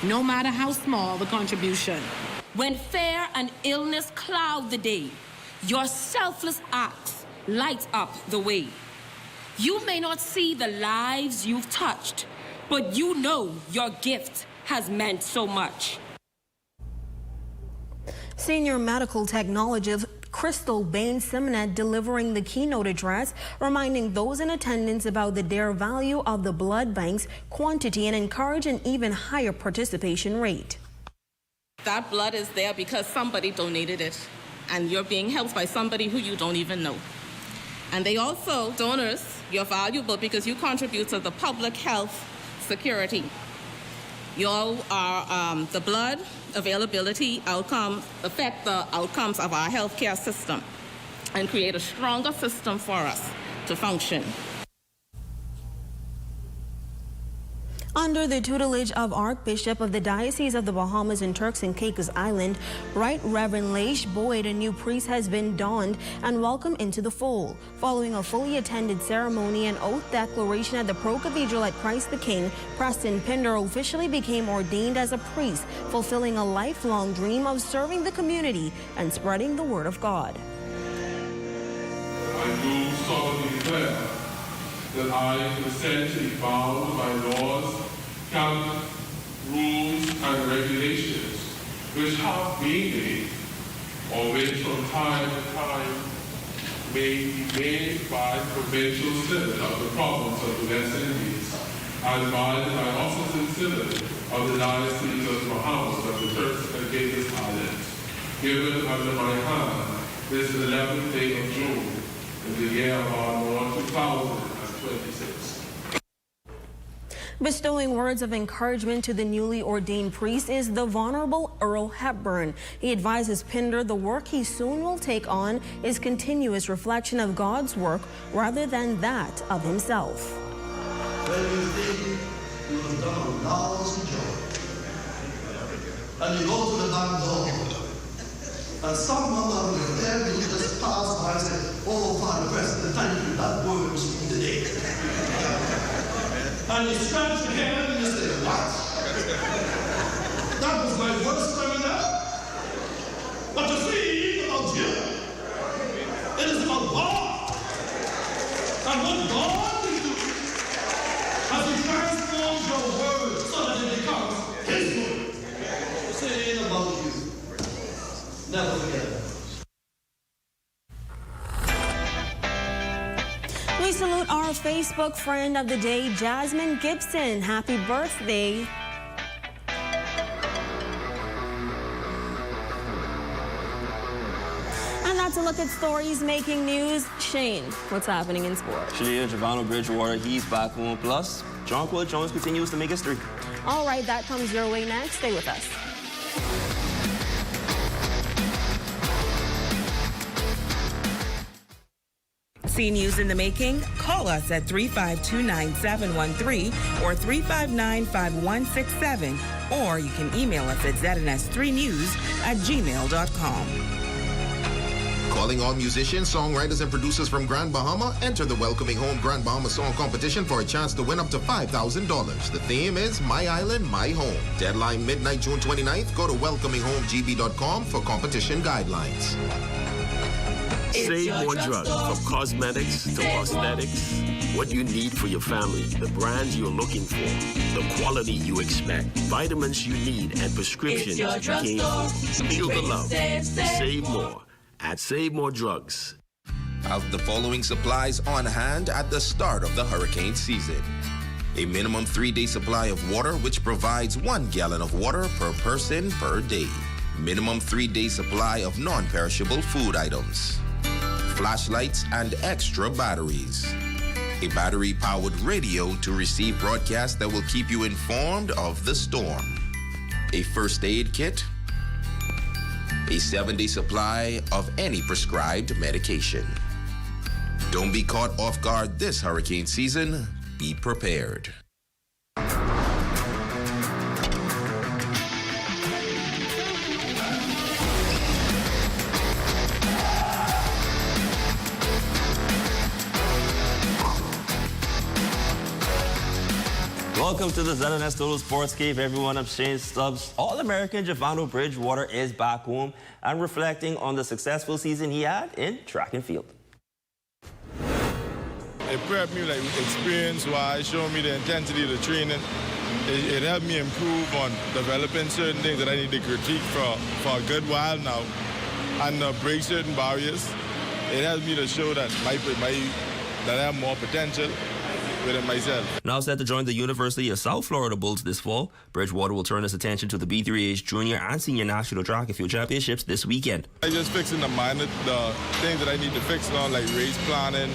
no matter how small the contribution. When fear and illness cloud the day, your selfless acts light up the way. You may not see the lives you've touched, but you know your gift has meant so much. Senior medical technologist Crystal Bain-Simonet delivering the keynote address, reminding those in attendance about the dare value of the blood bank's quantity and encourage an even higher participation rate. That blood is there because somebody donated it, and you're being helped by somebody who you don't even know. And they also, donors, you're valuable because you contribute to the public health security. You all are, the blood availability outcomes affect the outcomes of our healthcare system and create a stronger system for us to function. Under the tutelage of Archbishop of the Diocese of the Bahamas and Turks and Caicos Island, Right Reverend Leish Boyd, a new priest, has been donned and welcomed into the fold. Following a fully attended ceremony and oath declaration at the Pro Cathedral at Christ the King, Preston Pinder officially became ordained as a priest, fulfilling a lifelong dream of serving the community and spreading the word of God. I do solemnly declare that I am essentially bound by laws, calendar, rules, and regulations which have been made or which from time to time may be made by the provincial synod of the province of the West Indies and by the diocesan synod of the Diocese of the Bahamas of the Turks and Caicos Islands, given under my hand this 11th day of June in the year of our Lord 2026. Bestowing words of encouragement to the newly ordained priest is the Venerable Earl Hepburn. He advises Pinder the work he soon will take on is continuous reflection of God's work rather than that of himself. When you think you have done a lousy job, and you go to the back door, and someone out there will just pass by and say, "Oh, Father President, thank you, that word was from today." And you scratch your head and you say, "What? That was my worst sermon ever." But you see, it ain't about you. It is about God. And what God will do as He transforms your word so that it becomes His word. You see, it ain't about you. Never forget that. We salute our Facebook friend of the day, Jasmine Gibson. Happy birthday. And that's a look at stories making news. Shane, what's happening in sports? Shalia Javano Bridgewater, he's back home. Plus, Jonquil Jones continues to make history. All right, that comes your way next. Stay with us. See news in the making? Call us at 352-9713 or 359-5167. Or you can email us at zns3news@gmail.com. Calling all musicians, songwriters, and producers from Grand Bahama, enter the Welcoming Home Grand Bahama Song Competition for a chance to win up to $5,000. The theme is My Island, My Home. Deadline midnight, June 29th. Go to welcominghomegb.com for competition guidelines. Save more drugs, from cosmetics to prosthetics. What you need for your family, the brands you're looking for, the quality you expect, vitamins you need, and prescriptions you gain. Feel the love. Save more at Save More Drugs. Have the following supplies on hand at the start of the hurricane season. A minimum 3-day supply of water, which provides 1 gallon of water per person per day. Minimum 3-day supply of non-perishable food items. Flashlights and extra batteries. A battery-powered radio to receive broadcasts that will keep you informed of the storm. A first aid kit. A 7-day supply of any prescribed medication. Don't be caught off guard this hurricane season. Be prepared. Welcome to the ZNS Total Sports Cave, everyone. I'm Shane Stubbs. All-American Javano Bridgewater is back home and reflecting on the successful season he had in track and field. It prepped me like experience-wise, showed me the intensity of the training. It helped me improve on developing certain things that I need to critique for a good while now and break certain barriers. It helped me to show that that I have more potential within myself. Now set to join the University of South Florida Bulls this fall, Bridgewater will turn its attention to the B3H Junior and Senior National Track and Field Championships this weekend. I just fixing the things that I need to fix now, like race planning,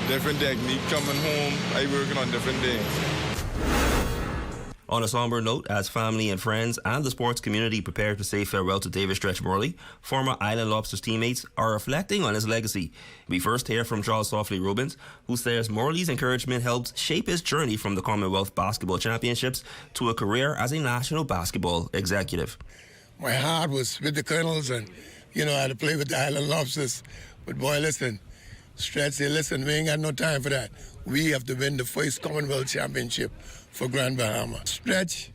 different technique coming home. I working on different things. On a somber note, as family and friends and the sports community prepare to say farewell to David Stretch Morley, former Island Lobsters teammates are reflecting on his legacy. We first hear from Charles Softly Rubens, who says Morley's encouragement helped shape his journey from the Commonwealth Basketball Championships to a career as a national basketball executive. My heart was with the Colonels, and, I had to play with the Island Lobsters. But boy, listen, Stretch said, listen, we ain't got no time for that. We have to win the first Commonwealth Championship for Grand Bahama. Stretch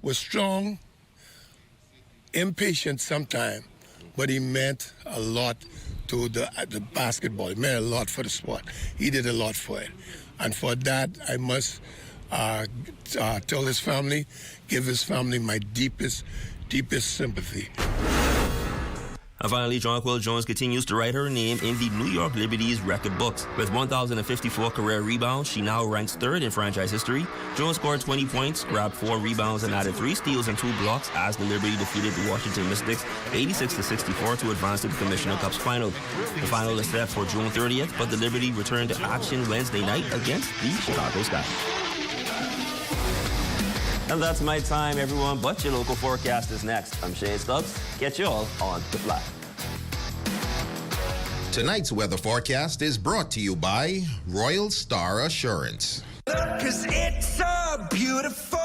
was strong, impatient sometimes, but he meant a lot to the basketball. He meant a lot for the sport. He did a lot for it. And for that, I must tell his family, give his family my deepest sympathy. And finally, Jonquil Jones continues to write her name in the New York Liberty's record books. With 1,054 career rebounds, she now ranks third in franchise history. Jones scored 20 points, grabbed 4 rebounds, and added 3 steals and 2 blocks as the Liberty defeated the Washington Mystics 86-64 to advance to the Commissioner Cup's final. The final is set for June 30th, but the Liberty returned to action Wednesday night against the Chicago Sky. And that's my time, everyone, but your local forecast is next. I'm Shane Stubbs. Catch you all on The Fly. Tonight's weather forecast is brought to you by Royal Star Assurance. 'Cause it's so beautiful.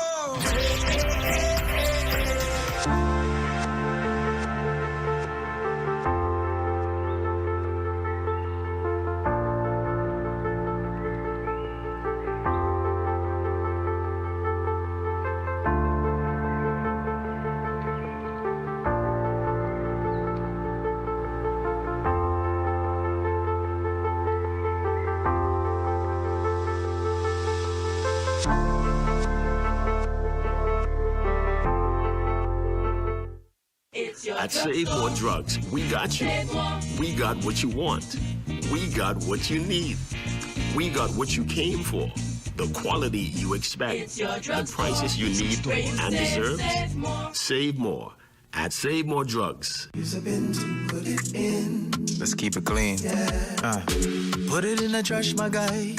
At Save More Drugs, we got you. We got what you want. We got what you need. We got what you came for. The quality you expect. The prices you need and deserve. Save more at Save More Drugs. Let's keep it clean. Put it in the trash, my guy.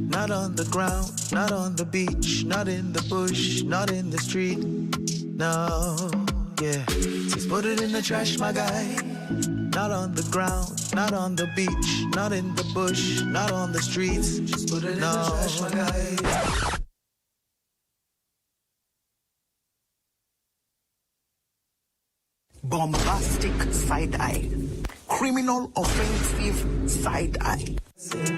Not on the ground, not on the beach, not in the bush, not in the street. No, yeah. Just put it in the trash, my guy. Not on the ground, not on the beach, not in the bush, not on the streets. Just put it in the trash, my guy. Bombastic side eye. Criminal offensive side eye.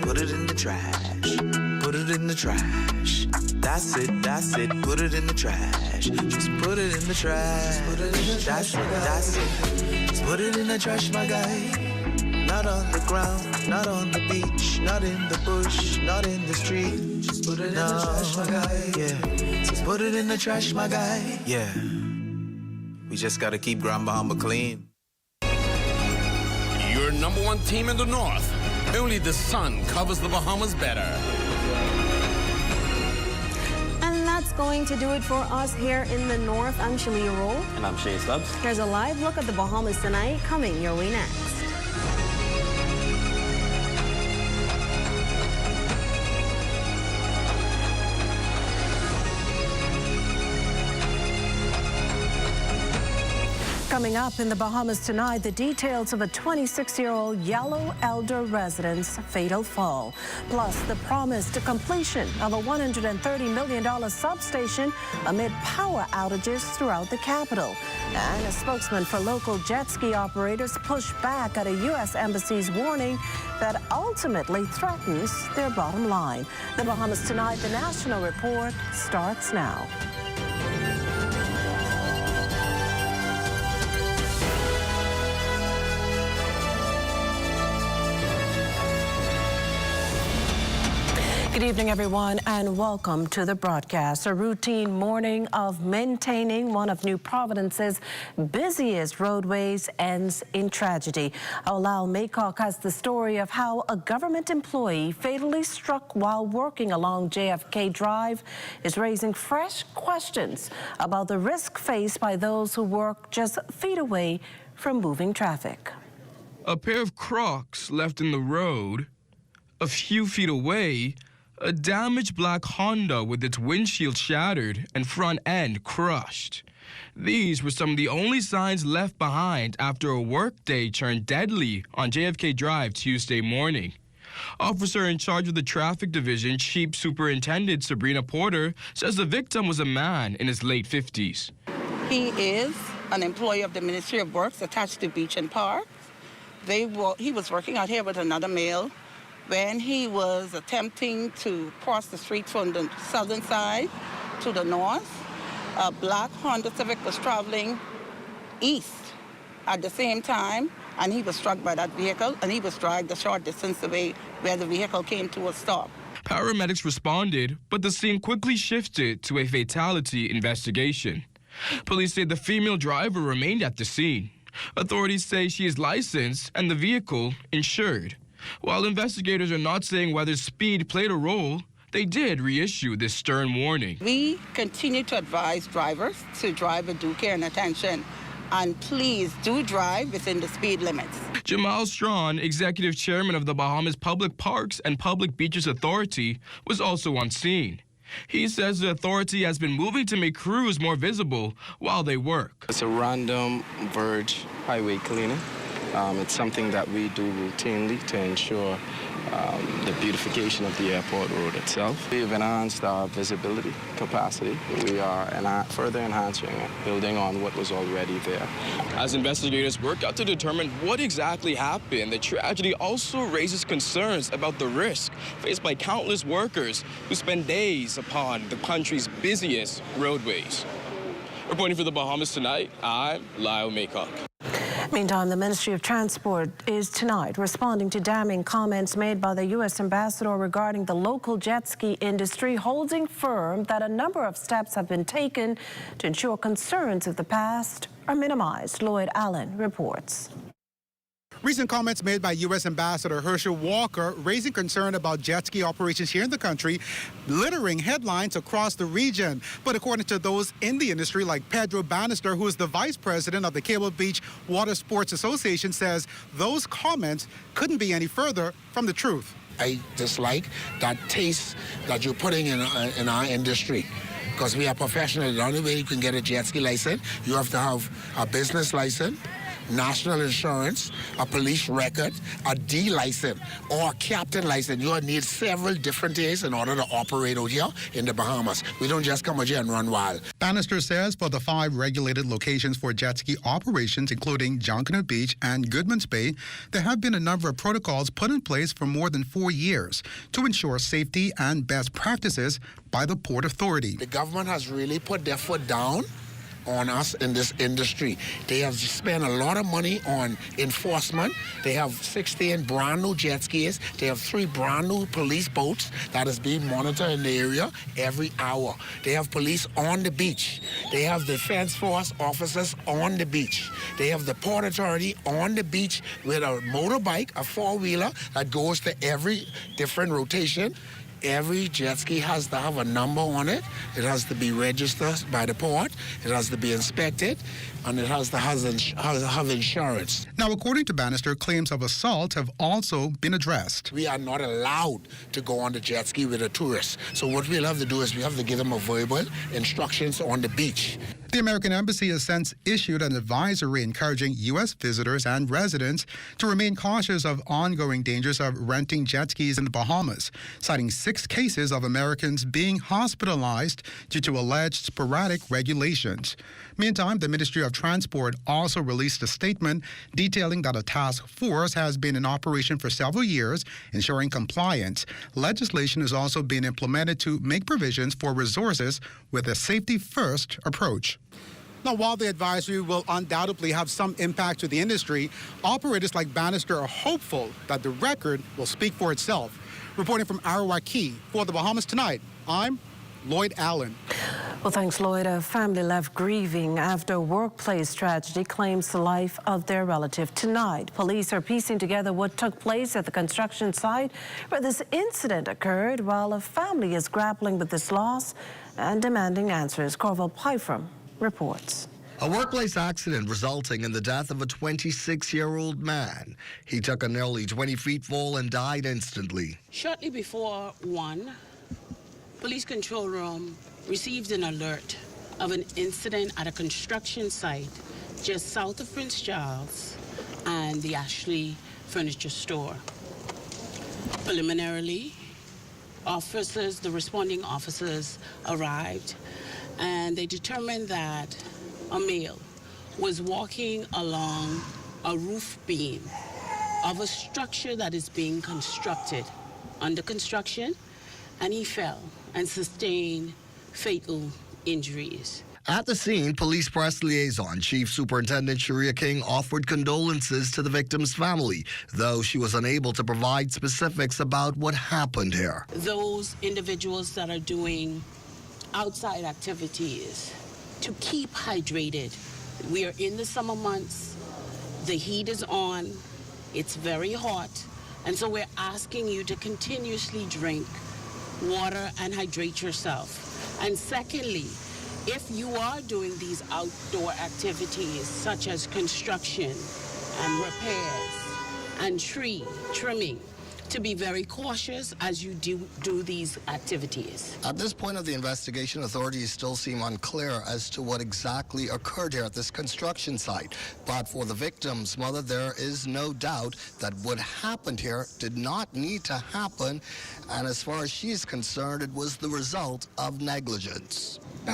Put it in the trash. Put it in the trash. That's it, that's it. Put it in the trash. Just put it in the trash. Put it in the trash. That's it. Just put it in the trash, my guy. Not on the ground, not on the beach, not in the bush, not in the street. Just put it in the trash, my guy. Yeah. Just put it in the trash, my guy. Yeah. We just gotta keep Grand Bahama clean. Your number one team in the North. Only the sun covers the Bahamas better. And that's going to do it for us here in the North. I'm Shalia Roll. And I'm Shane Stubbs. Here's a live look at the Bahamas tonight, coming your way next. Coming up in the Bahamas tonight, the details of a 26-year-old Yellow Elder resident's fatal fall. Plus, the promised completion of a $130 million substation amid power outages throughout the capital. And a spokesman for local jet ski operators pushed back at a U.S. embassy's warning that ultimately threatens their bottom line. The Bahamas tonight, the National Report starts now. Good evening, everyone, and welcome to the broadcast. A routine morning of maintaining one of New Providence's busiest roadways ends in tragedy. Lyle Maycock has the story of how a government employee fatally struck while working along JFK Drive is raising fresh questions about the risk faced by those who work just feet away from moving traffic. A pair of Crocs left in the road, a few feet away, a damaged black Honda with its windshield shattered and front end crushed. These were some of the only signs left behind after a workday turned deadly on JFK Drive Tuesday morning. Officer in charge of the traffic division, Chief Superintendent Sabrina Porter, says the victim was a man in his late 50s. He is an employee of the Ministry of Works attached to Beach and Park. He was working out here with another male when he was attempting to cross the street from the southern side to the north. A black Honda Civic was traveling east at the same time, and he was struck by that vehicle, and he was dragged a short distance away where the vehicle came to a stop. Paramedics responded, but the scene quickly shifted to a fatality investigation. Police say the female driver remained at the scene. Authorities say she is licensed and the vehicle insured. While investigators are not saying whether speed played a role, they did reissue this stern warning. We continue to advise drivers to drive with due care and attention, and please do drive within the speed limits. Jamal Strawn, executive chairman of the Bahamas Public Parks and Public Beaches Authority, was also on scene. He says the authority has been moving to make crews more visible while they work. It's a random verge highway cleaning. It's something that we do routinely to ensure the beautification of the airport road itself. We've enhanced our visibility capacity. We are further enhancing it, building on what was already there. As investigators work out to determine what exactly happened, the tragedy also raises concerns about the risk faced by countless workers who spend days upon the country's busiest roadways. Reporting for the Bahamas tonight, I'm Lyle Maycock. Meantime, the Ministry of Transport is tonight responding to damning comments made by the U.S. ambassador regarding the local jet ski industry, holding firm that a number of steps have been taken to ensure concerns of the past are minimized. Lloyd Allen reports. Recent comments made by U.S. Ambassador Herschel Walker raising concern about jet ski operations here in the country, littering headlines across the region. But according to those in the industry, like Pedro Bannister, who is the vice president of the Cable Beach Water Sports Association, says those comments couldn't be any further from the truth. I dislike that taste that you're putting in our industry. Because we are professionals. The only way you can get a jet ski license, you have to have a business license, national insurance, a police record, a D license, or a captain license. You need several different things in order to operate out here in the Bahamas. We don't just come out here and run wild. Bannister says for the 5 regulated locations for jet ski operations, including Junkanoo Beach and Goodman's Bay, there have been a number of protocols put in place for more than 4 years to ensure safety and best practices by the Port Authority. The government has really put their foot down on us in this industry. They have spent a lot of money on enforcement. They have 16 brand new jet skis. They have 3 brand new police boats that is being monitored in the area every hour. They have police on the beach. They have defense force officers on the beach. They have the Port Authority on the beach with a motorbike, a 4-wheeler that goes to every different rotation. Every jet ski has to have a number on it. It has to be registered by the port. It has to be inspected, and it has to have insurance. Now, according to Bannister, claims of assault have also been addressed. We are not allowed to go on the jet ski with a tourist. So what we'll have to do is we have to give them a verbal instructions on the beach. The American Embassy has since issued an advisory encouraging U.S. visitors and residents to remain cautious of ongoing dangers of renting jet skis in the Bahamas, citing 6 cases of Americans being hospitalized due to alleged sporadic regulations. Meantime, the Ministry of Transport also released a statement detailing that a task force has been in operation for several years, ensuring compliance. Legislation is also being implemented to make provisions for resources with a safety-first approach. Now, while the advisory will undoubtedly have some impact to the industry, operators like Bannister are hopeful that the record will speak for itself. Reporting from Arawak for the Bahamas Tonight, I'm Lloyd Allen. Well, thanks, Lloyd. A family left grieving after a workplace tragedy claims the life of their relative. Tonight, police are piecing together what took place at the construction site where this incident occurred, while a family is grappling with this loss and demanding answers. Corval Pyfram reports. A workplace accident resulting in the death of a 26-year-old man. He took a nearly 20-feet fall and died instantly. Shortly before 1, police control room received an alert of an incident at a construction site just south of Prince Charles and the Ashley Furniture Store. Preliminarily, the responding officers arrived and they determined that a male was walking along a roof beam of a structure that is being constructed, under construction, and he fell and sustained fatal injuries. At the scene, police press liaison Chief Superintendent Sharia King offered condolences to the victim's family, though she was unable to provide specifics about what happened here. Those individuals that are doing outside activities to keep hydrated. We are in the summer months, the heat is on, it's very hot, and so we're asking you to continuously drink water and hydrate yourself. And secondly, if you are doing these outdoor activities such as construction and repairs and tree trimming, to be very cautious as you do these activities. At this point of the investigation, authorities still seem unclear as to what exactly occurred here at this construction site. But for the victim's mother, there is no doubt that what happened here did not need to happen. And as far as she's concerned, it was the result of negligence. He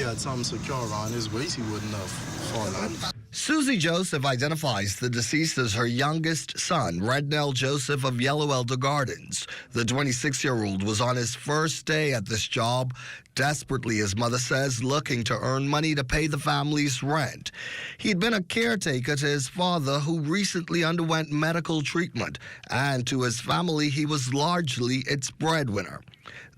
had something secure around his waist, he wouldn't have fallen. Susie Joseph identifies the deceased as her youngest son, Rednell Joseph of Yellow Elder Gardens. The 26-year-old was on his first day at this job, desperately, his mother says, looking to earn money to pay the family's rent. He'd been a caretaker to his father, who recently underwent medical treatment, and to his family, he was largely its breadwinner.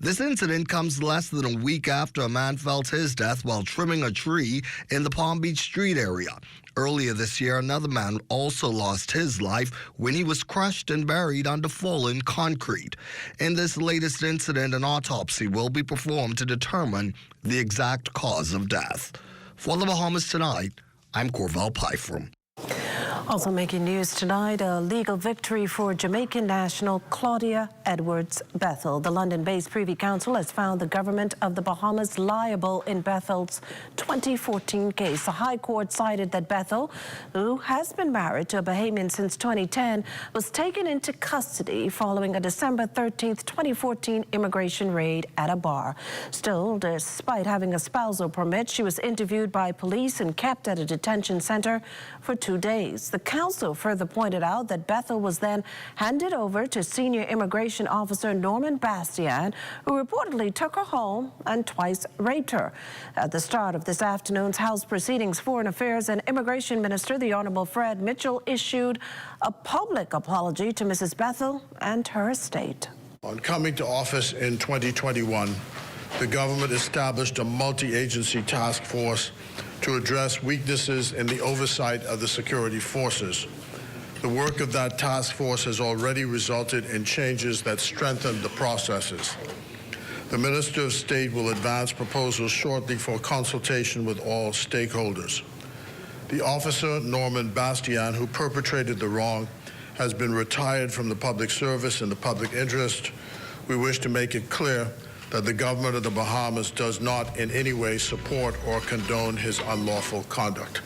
This incident comes less than a week after a man felt his death while trimming a tree in the Palm Beach Street area. Earlier this year, another man also lost his life when he was crushed and buried under fallen concrete. In this latest incident, an autopsy will be performed to determine the exact cause of death. For the Bahamas Tonight, I'm Corval Pyfram. Also making news tonight, a legal victory for Jamaican national Claudia Edwards Bethel. The London-based Privy Council has found the government of the Bahamas liable in Bethel's 2014 case. The High Court cited that Bethel, who has been married to a Bahamian since 2010, was taken into custody following a December 13, 2014 immigration raid at a bar. Still, despite having a spousal permit, she was interviewed by police and kept at a detention center for 2 days. The council further pointed out that Bethel was then handed over to senior immigration officer Norman Bastian, who reportedly took her home and twice raped her. At the start of this afternoon's House proceedings, Foreign Affairs and Immigration Minister, the Honorable Fred Mitchell, issued a public apology to Mrs. Bethel and her estate. On coming to office in 2021, the government established a multi-agency task force to address weaknesses in the oversight of the security forces. The work of that task force has already resulted in changes that strengthen the processes. The Minister of State will advance proposals shortly for consultation with all stakeholders. The officer, Norman Bastian, who perpetrated the wrong, has been retired from the public service in the public interest, we wish to make it clear that the government of the Bahamas does not in any way support or condone his unlawful conduct.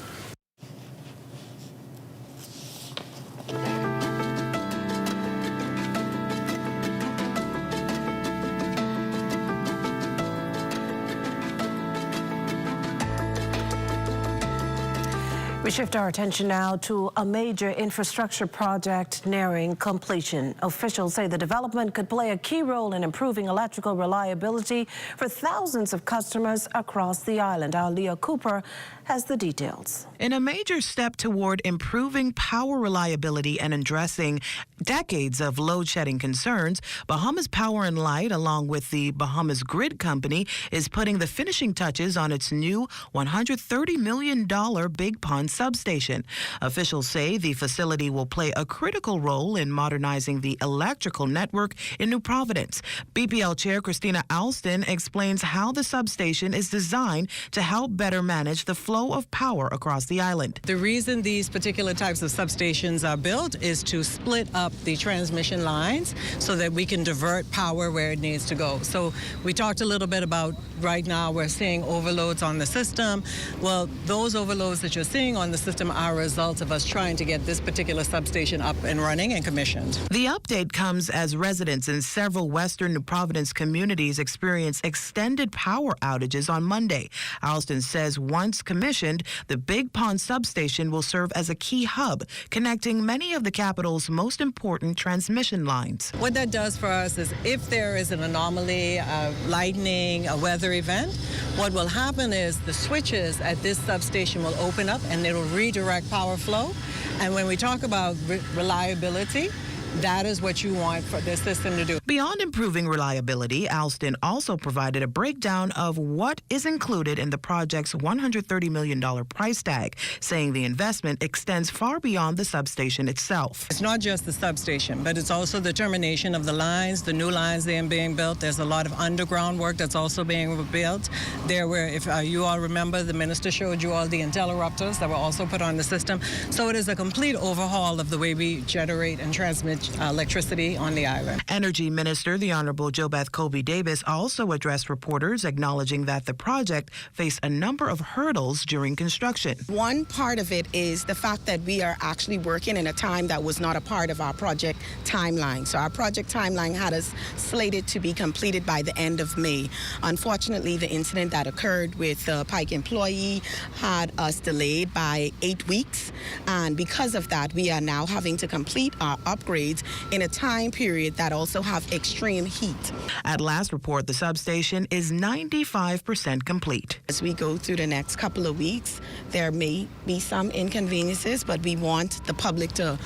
We shift our attention now to a major infrastructure project nearing completion. Officials say the development could play a key role in improving electrical reliability for thousands of customers across the island. Our Leah Cooper has the details. In a major step toward improving power reliability and addressing decades of load-shedding concerns, Bahamas Power and Light, along with the Bahamas Grid Company, is putting the finishing touches on its new $130 million Big Pond substation. Officials say the facility will play a critical role in modernizing the electrical network in New Providence. BPL Chair Christina Alston explains how the substation is designed to help better manage the flow of power across the island. The reason these particular types of substations are built is to split up the transmission lines so that we can divert power where it needs to go. So we talked a little bit about right now we're seeing overloads on the system. Well, those overloads that you're seeing on the system are a result of us trying to get this particular substation up and running and commissioned. The update comes as residents in several western New Providence communities experienced extended power outages on Monday. Alston says once commissioned, the Big Pond substation will serve as a key hub connecting many of the capital's most important transmission lines. What that does for us is if there is an anomaly, lightning, a weather event, what will happen is the switches at this substation will open up and it'll redirect power flow. And when we talk about reliability, that is what you want for this system to do. Beyond improving reliability, Alston also provided a breakdown of what is included in the project's $130 million price tag, saying the investment extends far beyond the substation itself. It's not just the substation, but it's also the termination of the lines, the new lines that are being built. There's a lot of underground work that's also being built. There were, if you all remember, the minister showed you all the interrupters that were also put on the system. So it is a complete overhaul of the way we generate and transmit electricity on the island. Energy Minister, the Honorable JoBeth Colby Davis, also addressed reporters, acknowledging that the project faced a number of hurdles during construction. One part of it is the fact that we are actually working in a time that was not a part of our project timeline. So our project timeline had us slated to be completed by the end of May. Unfortunately, the incident that occurred with the Pike employee had us delayed by 8 weeks. And because of that, we are now having to complete our upgrades in a time period that also have extreme heat. At last report, the substation is 95% complete. As we go through the next couple of weeks, there may be some inconveniences, but we want the public to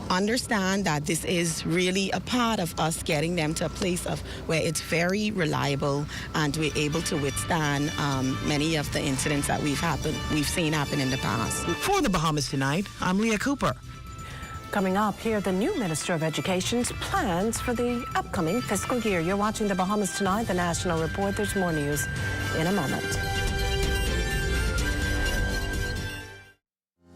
understand that this is really a part of us getting them to a place of where it's very reliable and we're able to withstand many of the incidents that we've seen happen in the past. For the Bahamas Tonight, I'm Leah Cooper. Coming up here, the new Minister of Education's plans for the upcoming fiscal year. You're watching the Bahamas Tonight, the National Report. There's more news in a moment.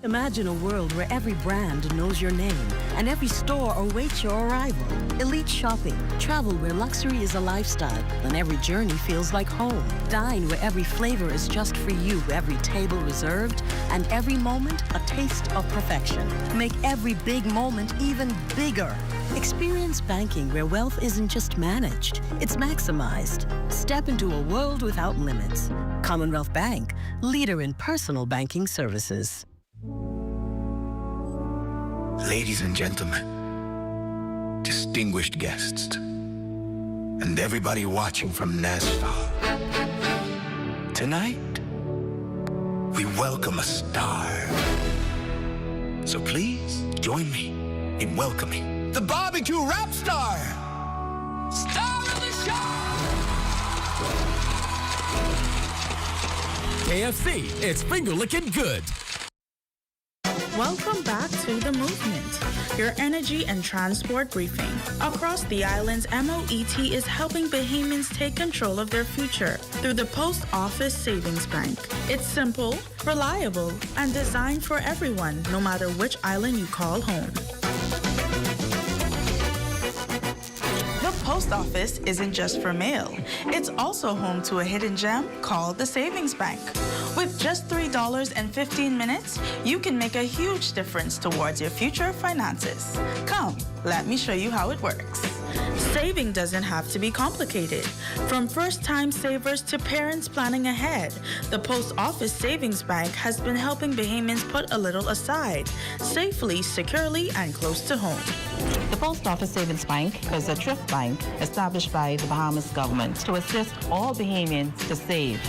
Imagine a world where every brand knows your name and every store awaits your arrival. Elite shopping, travel where luxury is a lifestyle and every journey feels like home. Dine where every flavor is just for you, every table reserved, and every moment a taste of perfection. Make every big moment even bigger. Experience banking where wealth isn't just managed, it's maximized. Step into a world without limits. Commonwealth Bank, leader in personal banking services. Ladies and gentlemen, distinguished guests, and everybody watching from Nassau. Tonight, we welcome a star. So please join me in welcoming the barbecue rap star, star of the show! KFC, it's finger-licking good. Welcome back to The Movement, your energy and transport briefing. Across the islands, MOET is helping Bahamians take control of their future through the Post Office Savings Bank. It's simple, reliable, and designed for everyone, no matter which island you call home. The post office isn't just for mail. It's also home to a hidden gem called the Savings Bank. With just $3.15, you can make a huge difference towards your future finances. Come, let me show you how it works. Saving doesn't have to be complicated. From first-time savers to parents planning ahead, the Post Office Savings Bank has been helping Bahamians put a little aside, safely, securely, and close to home. The Post Office Savings Bank is a thrift bank established by the Bahamas government to assist all Bahamians to save.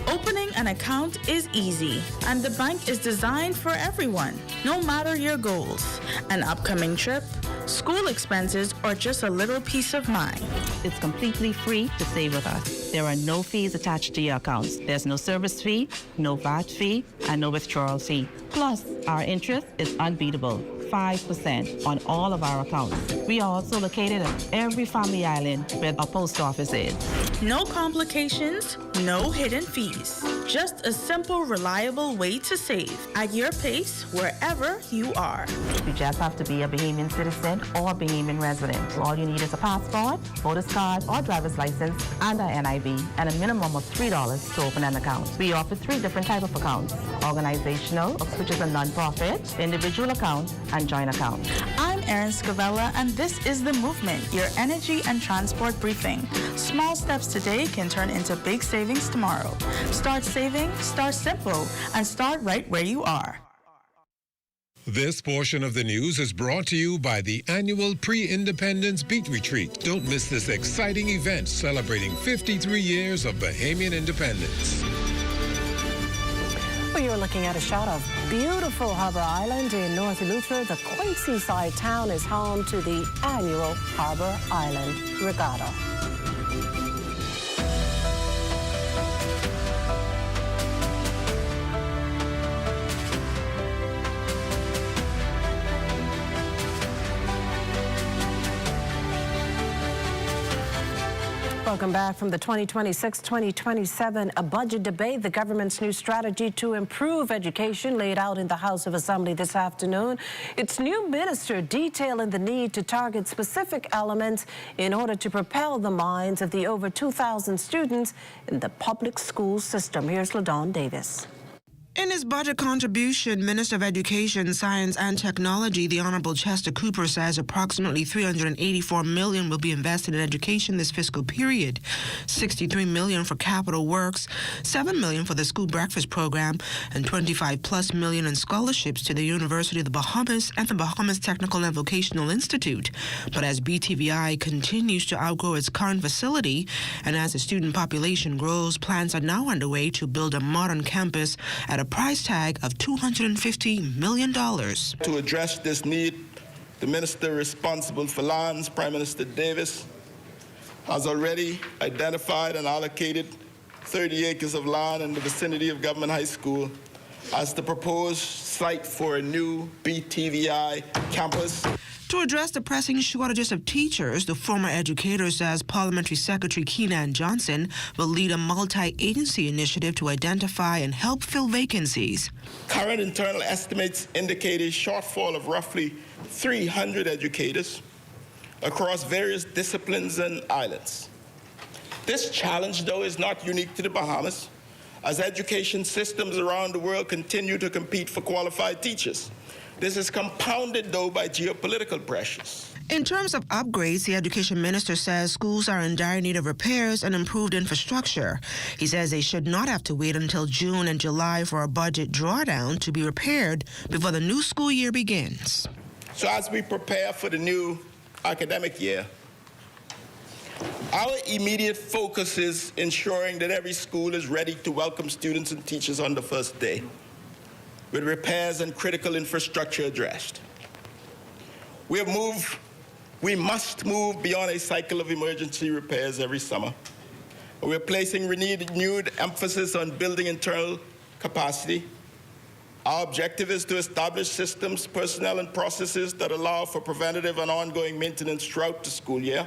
Opening an account is easy, and the bank is designed for everyone, no matter your goals. An upcoming trip, school expenses, or just a little peace of mind. It's completely free to save with us. There are no fees attached to your accounts. There's no service fee, no VAT fee, and no withdrawal fee. Plus, our interest is unbeatable, 5% on all of our accounts. We are also located at every family island where our post office is. No complications, no hidden fees. Just a simple, reliable way to save at your pace, wherever you are. You just have to be a Bahamian citizen or a Bahamian resident. All you need is a passport, voter's card, or driver's license, and a NIV, and a minimum of $3 to open an account. We offer 3 different types of accounts: organizational, which is a non-profit, individual account, and joint account. I'm Erin Scavella, and this is The Movement, your energy and transport briefing. Small steps today can turn into big savings tomorrow. Start saving, start simple, and start right where you are. This portion of the news is brought to you by the annual Pre-Independence Beat Retreat. Don't miss this exciting event celebrating 53 years of Bahamian independence. Well, you're looking at a shot of beautiful Harbour Island in North Eleuthera. The quaint seaside town is home to the annual Harbour Island Regatta. Welcome back from the 2026-2027 budget debate. The government's new strategy to improve education laid out in the House of Assembly this afternoon. Its new minister detailing the need to target specific elements in order to propel the minds of the over 2,000 students in the public school system. Here's LaDawn Davis. In his budget contribution, Minister of Education, Science and Technology, the Honorable Chester Cooper, says approximately $384 million will be invested in education this fiscal period, $63 million for capital works, $7 million for the school breakfast program, and $25+ million in scholarships to the University of the Bahamas and the Bahamas Technical and Vocational Institute. But as BTVI continues to outgrow its current facility, and as the student population grows, plans are now underway to build a modern campus at a price tag of $250 million. To address this need, the minister responsible for lands, Prime Minister Davis, has already identified and allocated 30 acres of land in the vicinity of Government High School as the proposed site for a new BTVI campus. To address the pressing shortages of teachers, the former educator says Parliamentary Secretary Keenan Johnson will lead a multi-agency initiative to identify and help fill vacancies. Current internal estimates indicate a shortfall of roughly 300 educators across various disciplines and islands. This challenge, though, is not unique to the Bahamas, as education systems around the world continue to compete for qualified teachers. This is compounded, though, by geopolitical pressures. In terms of upgrades, the education minister says schools are in dire need of repairs and improved infrastructure. He says they should not have to wait until June and July for a budget drawdown to be repaired before the new school year begins. So as we prepare for the new academic year, our immediate focus is ensuring that every school is ready to welcome students and teachers on the first day, with repairs and critical infrastructure addressed. We must move beyond a cycle of emergency repairs every summer. We're placing renewed emphasis on building internal capacity. Our objective is to establish systems, personnel, and processes that allow for preventative and ongoing maintenance throughout the school year.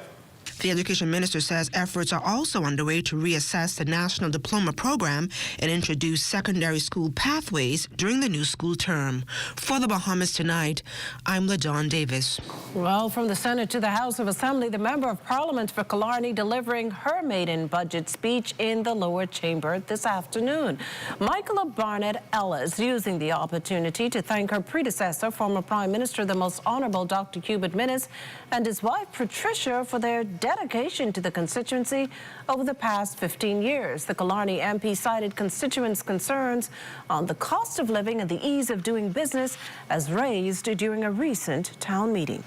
The education minister says efforts are also underway to reassess the national diploma program and introduce secondary school pathways during the new school term. For the Bahamas Tonight, I'm LaDawn Davis. Well, from the Senate to the House of Assembly, the Member of Parliament for Killarney delivering her maiden budget speech in the lower chamber this afternoon. Michaela Barnett Ellis using the opportunity to thank her predecessor, former Prime Minister, the Most Honorable Dr. Hubert Minnis, and his wife, Patricia, for their dedication to the constituency over the past 15 years. The Killarney MP cited constituents' concerns on the cost of living and the ease of doing business as raised during a recent town meeting.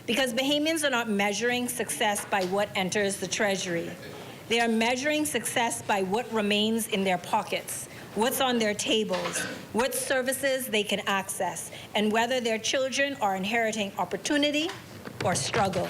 Because Bahamians are not measuring success by what enters the Treasury. They are measuring success by what remains in their pockets, what's on their tables, what services they can access, and whether their children are inheriting opportunity or struggle.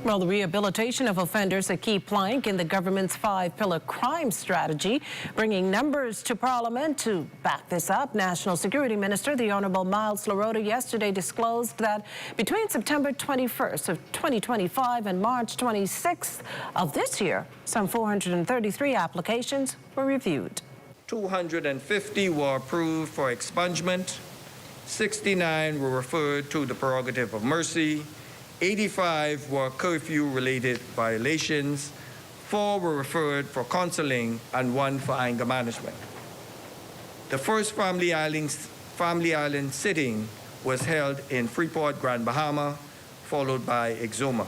Well, the rehabilitation of offenders, a key plank in the government's 5-pillar crime strategy, bringing numbers to Parliament to back this up. National Security Minister, the Honourable Miles Laroda, yesterday disclosed that between September 21st of 2025 and March 26th of this year, some 433 applications were reviewed. 250 were approved for expungement, 69 were referred to the prerogative of mercy, 85 were curfew-related violations, 4 were referred for counseling, and 1 for anger management. The first Family Island sitting was held in Freeport, Grand Bahama, followed by Exuma.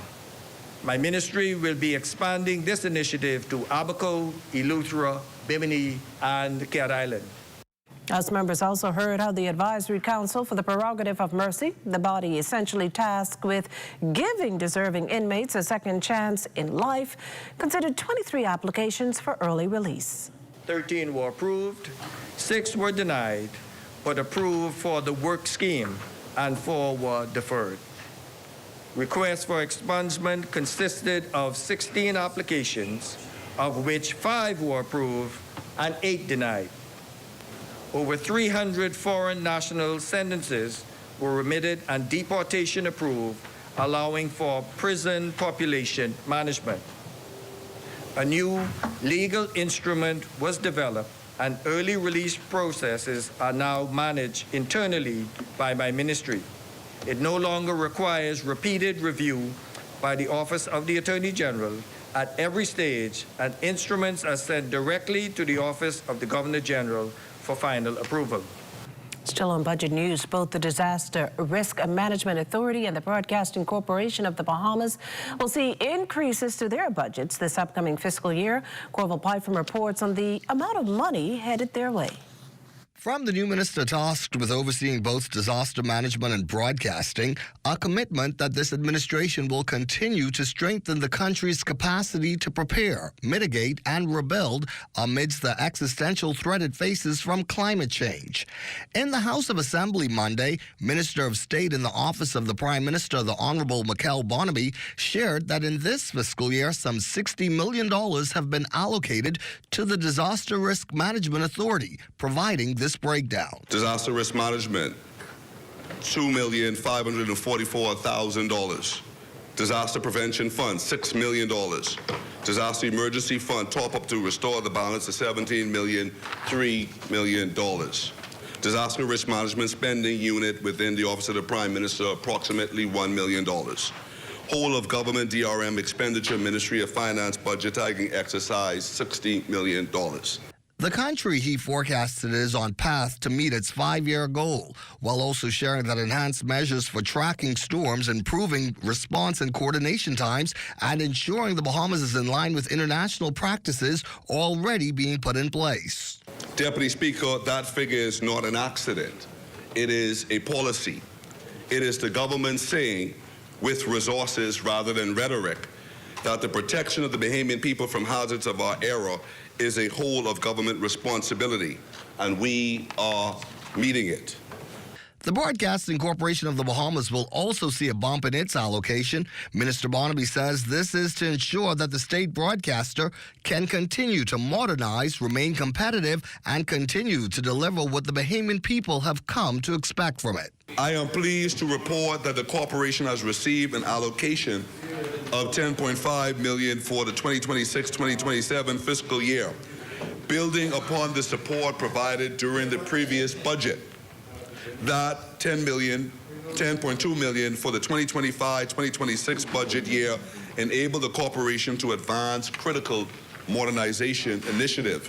My ministry will be expanding this initiative to Abaco, Eleuthera, Bimini, and Cat Island. House members also heard how the Advisory Council for the Prerogative of Mercy, the body essentially tasked with giving deserving inmates a second chance in life, considered 23 applications for early release. 13 were approved, 6 were denied, but approved for the work scheme, and 4 were deferred. Requests for expungement consisted of 16 applications, of which 5 were approved and 8 denied. Over 300 foreign national sentences were remitted and deportation approved, allowing for prison population management. A new legal instrument was developed, and early release processes are now managed internally by my ministry. It no longer requires repeated review by the Office of the Attorney General at every stage, and instruments are sent directly to the Office of the Governor General for final approval. Still on budget news, both the Disaster Risk Management Authority and the Broadcasting Corporation of the Bahamas will see increases to their budgets this upcoming fiscal year. Corval Python reports on the amount of money headed their way. From the new minister tasked with overseeing both disaster management and broadcasting, a commitment that this administration will continue to strengthen the country's capacity to prepare, mitigate, and rebuild amidst the existential threat it faces from climate change. In the House of Assembly Monday, Minister of State in the Office of the Prime Minister, the Honourable Michael Barnaby, shared that in this fiscal year, some $60 million have been allocated to the Disaster Risk Management Authority, providing this breakdown. Disaster risk management, $2,544,000. Disaster prevention fund, $6 million. Disaster emergency fund top up to restore the balance to $17 million, $3 million. Disaster risk management spending unit within the Office of the Prime Minister, approximately $1 million. Whole of government DRM expenditure Ministry of Finance budgeting exercise, $60 million. The country, he forecasted, is on path to meet its 5-year goal, while also sharing that enhanced measures for tracking storms, improving response and coordination times, and ensuring the Bahamas is in line with international practices already being put in place. Deputy Speaker, that figure is not an accident. It is a policy. It is the government saying, with resources rather than rhetoric, that the protection of the Bahamian people from hazards of our era is a whole of government responsibility, and we are meeting it. The Broadcasting Corporation of the Bahamas will also see a bump in its allocation. Minister Barnaby says this is to ensure that the state broadcaster can continue to modernize, remain competitive, and continue to deliver what the Bahamian people have come to expect from it. I am pleased to report that the corporation has received an allocation of $10.5 million for the 2026-2027 fiscal year, building upon the support provided during the previous budget. That $10.2 million for the 2025-2026 budget year enable the corporation to advance critical modernization initiative,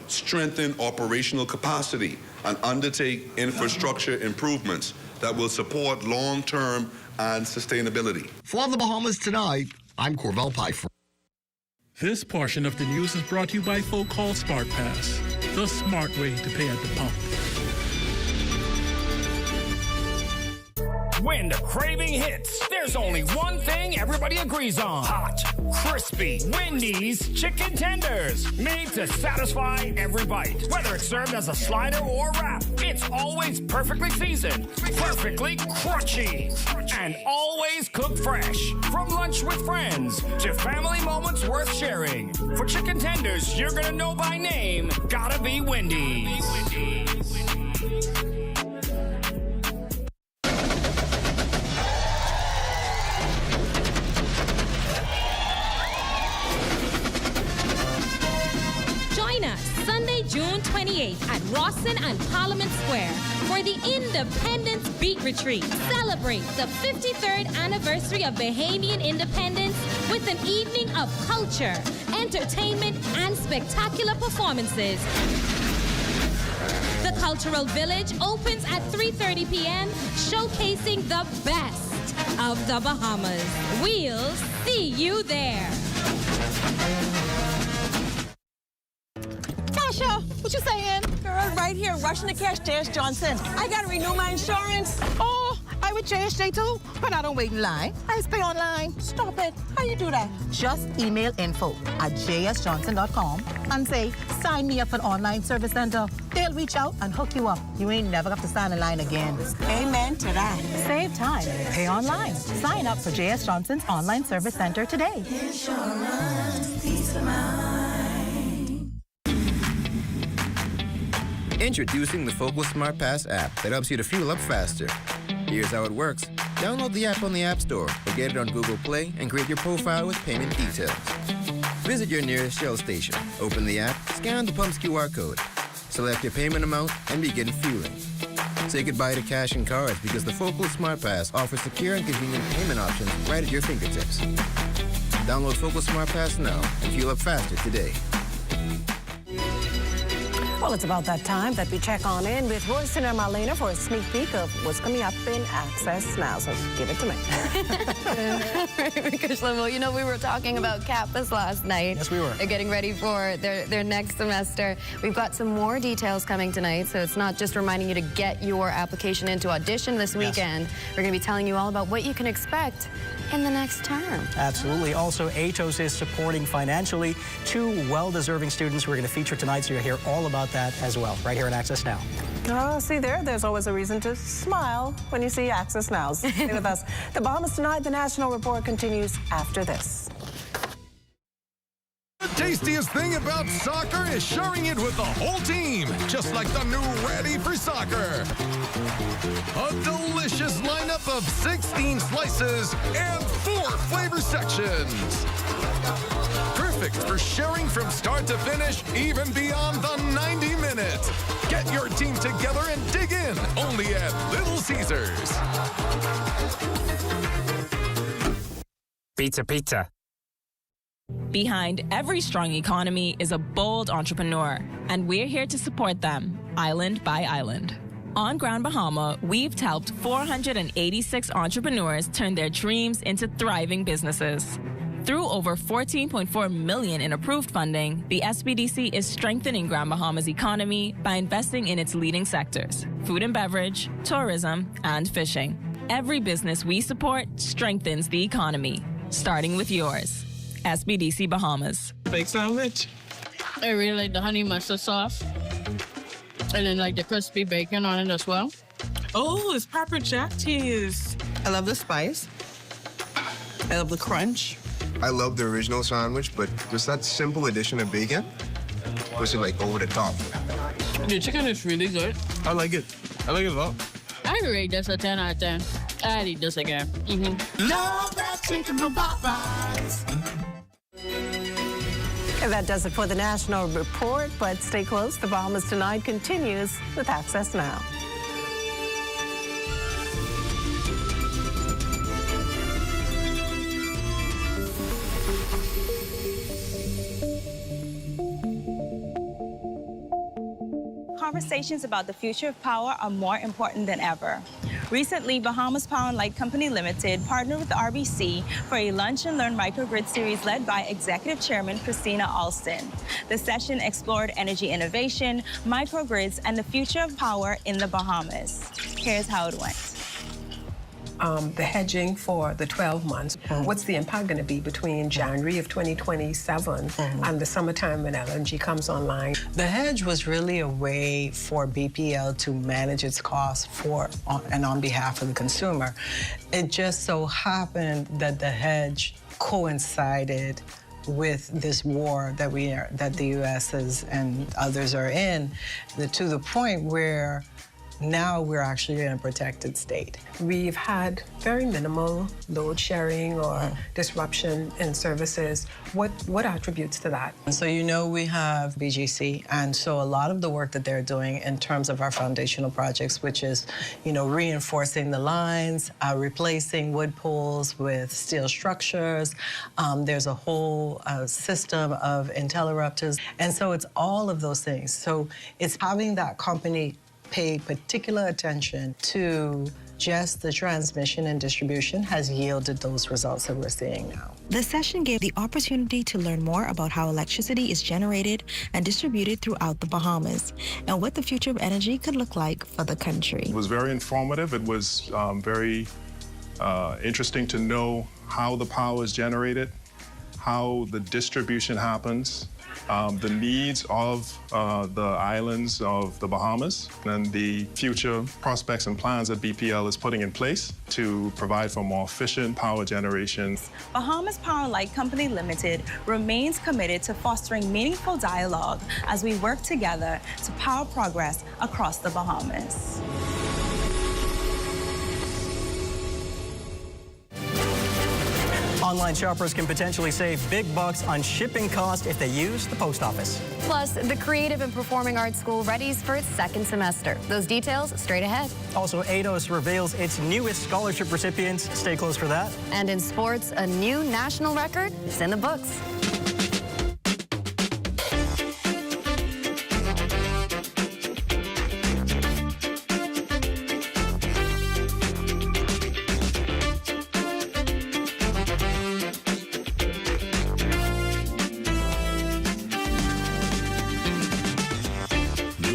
strengthen operational capacity, and undertake infrastructure improvements that will support long-term and sustainability. For the Bahamas Tonight, I'm Corbell Pfeiffer. This portion of the news is brought to you by Folk Call Smart Pass, the smart way to pay at the pump. When the craving hits, there's only one thing everybody agrees on. Hot, crispy, Wendy's chicken tenders. Made to satisfy every bite. Whether it's served as a slider or wrap, it's always perfectly seasoned, perfectly crunchy, and always cooked fresh. From lunch with friends to family moments worth sharing. For chicken tenders you're gonna know by name, gotta be Wendy's. Sunday, June 28th at Rawson and Parliament Square for the Independence Beat Retreat. Celebrate the 53rd anniversary of Bahamian independence with an evening of culture, entertainment, and spectacular performances. The Cultural Village opens at 3:30 p.m., showcasing the best of the Bahamas. We'll see you there. Tasha, what you saying? Girl, right here, rushing to catch J.S. Johnson. I gotta renew my insurance. Oh, I with JSJ too, but I don't wait in line. I just pay online. Stop it. How you do that? Just email info@jsjohnson.com and say, sign me up for an online service center. They'll reach out and hook you up. You ain't never have to stand in line again. Amen to that. Save time. Pay online. Sign up for J.S. Johnson's online service center today. Insurance, peace of mind. Introducing the Focal Smart Pass app that helps you to fuel up faster. Here's how it works. Download the app on the App Store or get it on Google Play and create your profile with payment details. Visit your nearest Shell station. Open the app, scan the pump's QR code, select your payment amount, and begin fueling. Say goodbye to cash and cards because the Focal Smart Pass offers secure and convenient payment options right at your fingertips. Download Focal Smart Pass now and fuel up faster today. Well, it's about that time that we check on in with Royston and Marlena for a sneak peek of what's coming up in Access Now. So give it to me. Because, well, you know, we were talking about campus last night. Yes, we were. They're getting ready for their next semester. We've got some more details coming tonight, so it's not just reminding you to get your application into audition this weekend. We're going to be telling you all about what you can expect in the next term. Absolutely. Also, ATOS is supporting financially two well-deserving students we're going to feature tonight, so you'll hear all about that as well, right here in Access Now. Oh, see there's always a reason to smile when you see Access Now. Stay with us. The Bahamas Tonight, the National Report continues after this. The tastiest thing about soccer is sharing it with the whole team, just like the new Ready for Soccer. A delicious lineup of 16 slices and 4 flavor sections. Perfect for sharing from start to finish, even beyond the 90 minutes. Get your team together and dig in, only at Little Caesars. Pizza, pizza. Behind every strong economy is a bold entrepreneur, and we're here to support them, island by island. On Grand Bahama, we've helped 486 entrepreneurs turn their dreams into thriving businesses. Through over $14.4 million in approved funding, the SBDC is strengthening Grand Bahama's economy by investing in its leading sectors: food and beverage, tourism, and fishing. Every business we support strengthens the economy, starting with yours. SBDC Bahamas. Baked sandwich. I really like the honey mustard sauce. And then like the crispy bacon on it as well. Oh, it's pepper jack cheese. I love the spice. I love the crunch. I love the original sandwich, but just that simple addition of bacon was like over the top. The chicken is really good. I like it. I like it a lot. I rate this a 10 out of 10. I'll eat this again. Love that chicken from Popeyes. And that does it for the National Report, but stay close. The Bahamas Tonight continues with Access Now. Conversations about the future of power are more important than ever. Recently, Bahamas Power and Light Company Limited partnered with the RBC for a Lunch and Learn microgrid series led by Executive Chairman Christina Alston. The session explored energy innovation, microgrids, and the future of power in the Bahamas. Here's how it went. The hedging for the 12 months, what's the impact going to be between January of 2027 and the summertime when LNG comes online? The hedge was really a way for BPL to manage its costs for and on behalf of the consumer. It just so happened that the hedge coincided with this war that the U.S. and others are in, to the point where now we're actually in a protected state. We've had very minimal load sharing or disruption in services. What attributes to that? So we have BGC, and so a lot of the work that they're doing in terms of our foundational projects, which is, reinforcing the lines, replacing wood poles with steel structures. There's a whole system of interrupters, and so it's all of those things. So it's having that company pay particular attention to just the transmission and distribution has yielded those results that we're seeing now. The session gave the opportunity to learn more about how electricity is generated and distributed throughout the Bahamas and what the future of energy could look like for the country. It was very informative. It was very interesting to know how the power is generated, how the distribution happens, the needs of the islands of the Bahamas, and the future prospects and plans that BPL is putting in place to provide for more efficient power generation. Bahamas Power and Light Company Limited remains committed to fostering meaningful dialogue as we work together to power progress across the Bahamas. Online shoppers can potentially save big bucks on shipping costs if they use the post office. Plus, the Creative and Performing Arts School readies for its second semester. Those details straight ahead. Also, ADOS reveals its newest scholarship recipients. Stay close for that. And in sports, a new national record is in the books.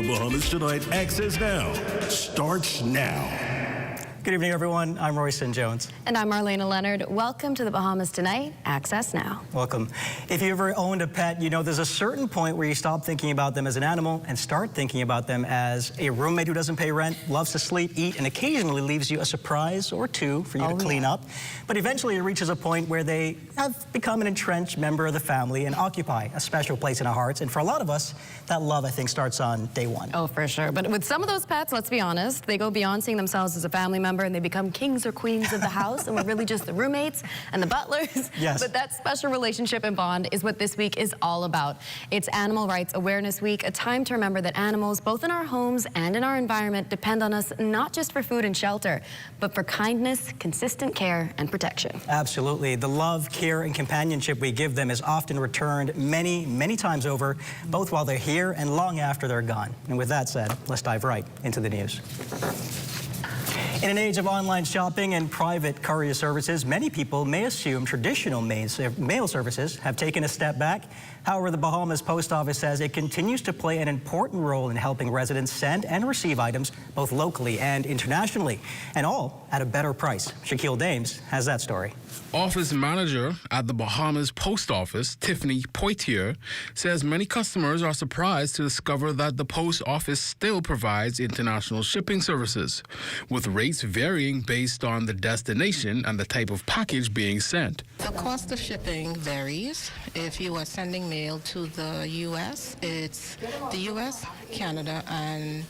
Bahamas Tonight Access Now starts now. Good evening, everyone. I'm Royston Jones. And I'm Marlena Leonard. Welcome to the Bahamas Tonight Access Now. Welcome. If you ever owned a pet, there's a certain point where you stop thinking about them as an animal and start thinking about them as a roommate who doesn't pay rent, loves to sleep, eat, and occasionally leaves you a surprise or two for you to clean up. But eventually it reaches a point where they have become an entrenched member of the family and occupy a special place in our hearts. And for a lot of us, that love, I think, starts on day one. Oh, for sure. But with some of those pets, let's be honest, they go beyond seeing themselves as a family member and they become kings or queens of the house, and we're really just the roommates and the butlers. Yes. But that special relationship and bond is what this week is all about. It's Animal Rights Awareness Week, a time to remember that animals, both in our homes and in our environment, depend on us not just for food and shelter, but for kindness, consistent care, and protection. Absolutely. The love, care, and companionship we give them is often returned many, many times over, both while they're here and long after they're gone. And with that said, let's dive right into the news. In an age of online shopping and private courier services, many people may assume traditional mail services have taken a step back. However, the Bahamas Post Office says it continues to play an important role in helping residents send and receive items both locally and internationally, and all at a better price. Shaquille Dames has that story. Office manager at the Bahamas Post Office, Tiffany Poitier, says many customers are surprised to discover that the post office still provides international shipping services, with rates varying based on the destination and the type of package being sent. The cost of shipping varies. If you are sending mail to the U.S., it's the U.S., Canada, and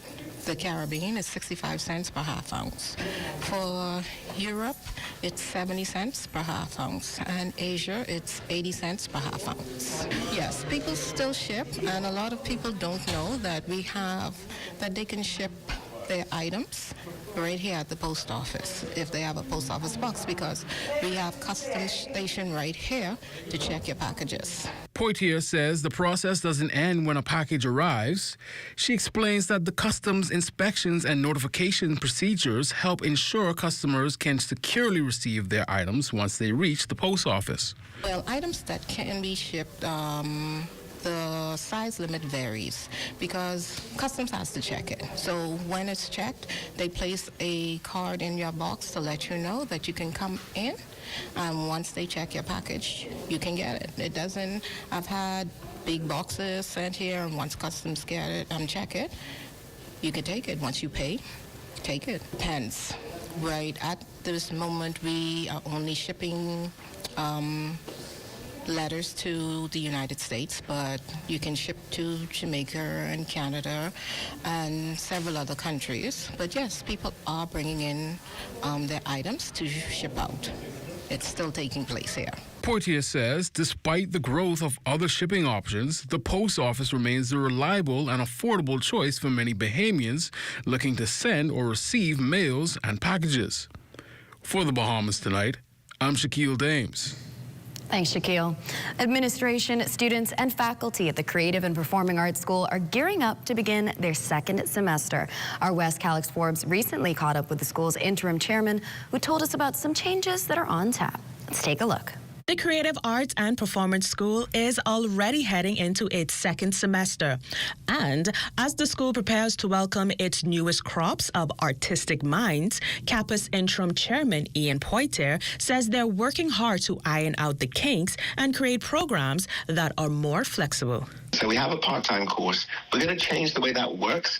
the Caribbean, it's 65 cents per half ounce. For Europe, it's 70 cents per half ounce. And Asia, it's 80 cents per half ounce. Yes, people still ship, and a lot of people don't know that they can ship their items right here at the post office if they have a post office box, because we have customs station right here to check your packages. Poitier says the process doesn't end when a package arrives. She explains that the customs inspections and notification procedures help ensure customers can securely receive their items once they reach the post office. Well, items that can be shipped, the size limit varies because customs has to check it. So when it's checked, they place a card in your box to let you know that you can come in. Once they check your package, you can get it. I've had big boxes sent here, and once customs get it and check it, you can take it. Once you pay, take it. Depends. Right at this moment, we are only shipping letters to the United States, but you can ship to Jamaica and Canada and several other countries. But yes, people are bringing in their items to ship out. It's still taking place here. Poitier says despite the growth of other shipping options, the post office remains a reliable and affordable choice for many Bahamians looking to send or receive mails and packages. For the Bahamas Tonight, I'm Shaquille Dames. Thanks, Shaquille. Administration, students, and faculty at the Creative and Performing Arts School are gearing up to begin their second semester. Our West Calix Forbes recently caught up with the school's interim chairman, who told us about some changes that are on tap. Let's take a look. The Creative Arts and Performance School is already heading into its second semester. And as the school prepares to welcome its newest crops of artistic minds, CAPA's interim chairman, Ian Poitier, says they're working hard to iron out the kinks and create programs that are more flexible. So we have a part-time course. We're going to change the way that works.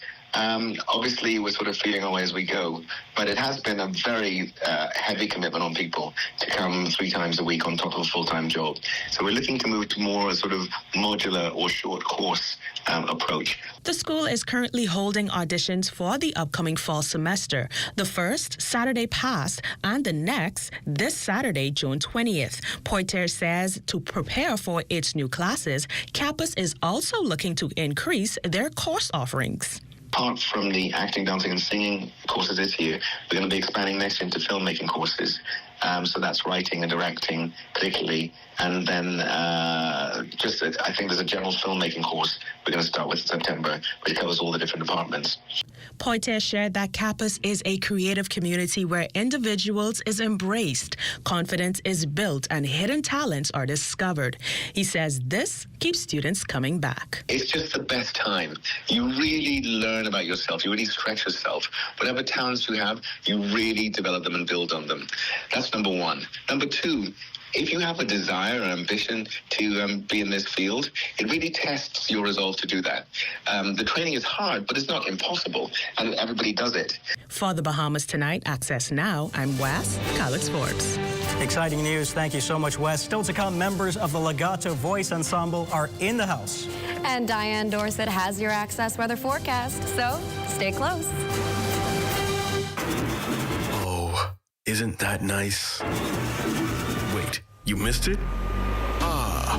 Obviously, we're sort of feeling our way as we go, but it has been a very heavy commitment on people to come 3 times a week on top of a full-time job. So we're looking to move to more a sort of modular or short course approach. The school is currently holding auditions for the upcoming fall semester. The first, Saturday past, and the next, this Saturday, June 20th. Poitier says to prepare for its new classes, campus is also looking to increase their course offerings. Apart from the acting, dancing, and singing courses this year, we're going to be expanding next year into filmmaking courses. So that's writing and directing, particularly. And then I think there's a general filmmaking course we're going to start with in September, which covers all the different departments. Poitier shared that campus is a creative community where individuals is embraced, confidence is built, and hidden talents are discovered. He says this keeps students coming back. It's just the best time. You really learn about yourself. You really stretch yourself. Whatever talents you have, you really develop them and build on them. That's number one. Number two, if you have a desire or ambition to be in this field, it really tests your resolve to do that. The training is hard, but it's not impossible, and everybody does it. For the Bahamas Tonight, Access Now, I'm Wes Calix Forbes. Exciting news. Thank you so much, Wes. Still to come, members of the Legato Voice Ensemble are in the house. And Diane Dorset has your Access weather forecast, so stay close. Oh, isn't that nice? Wait, you missed it?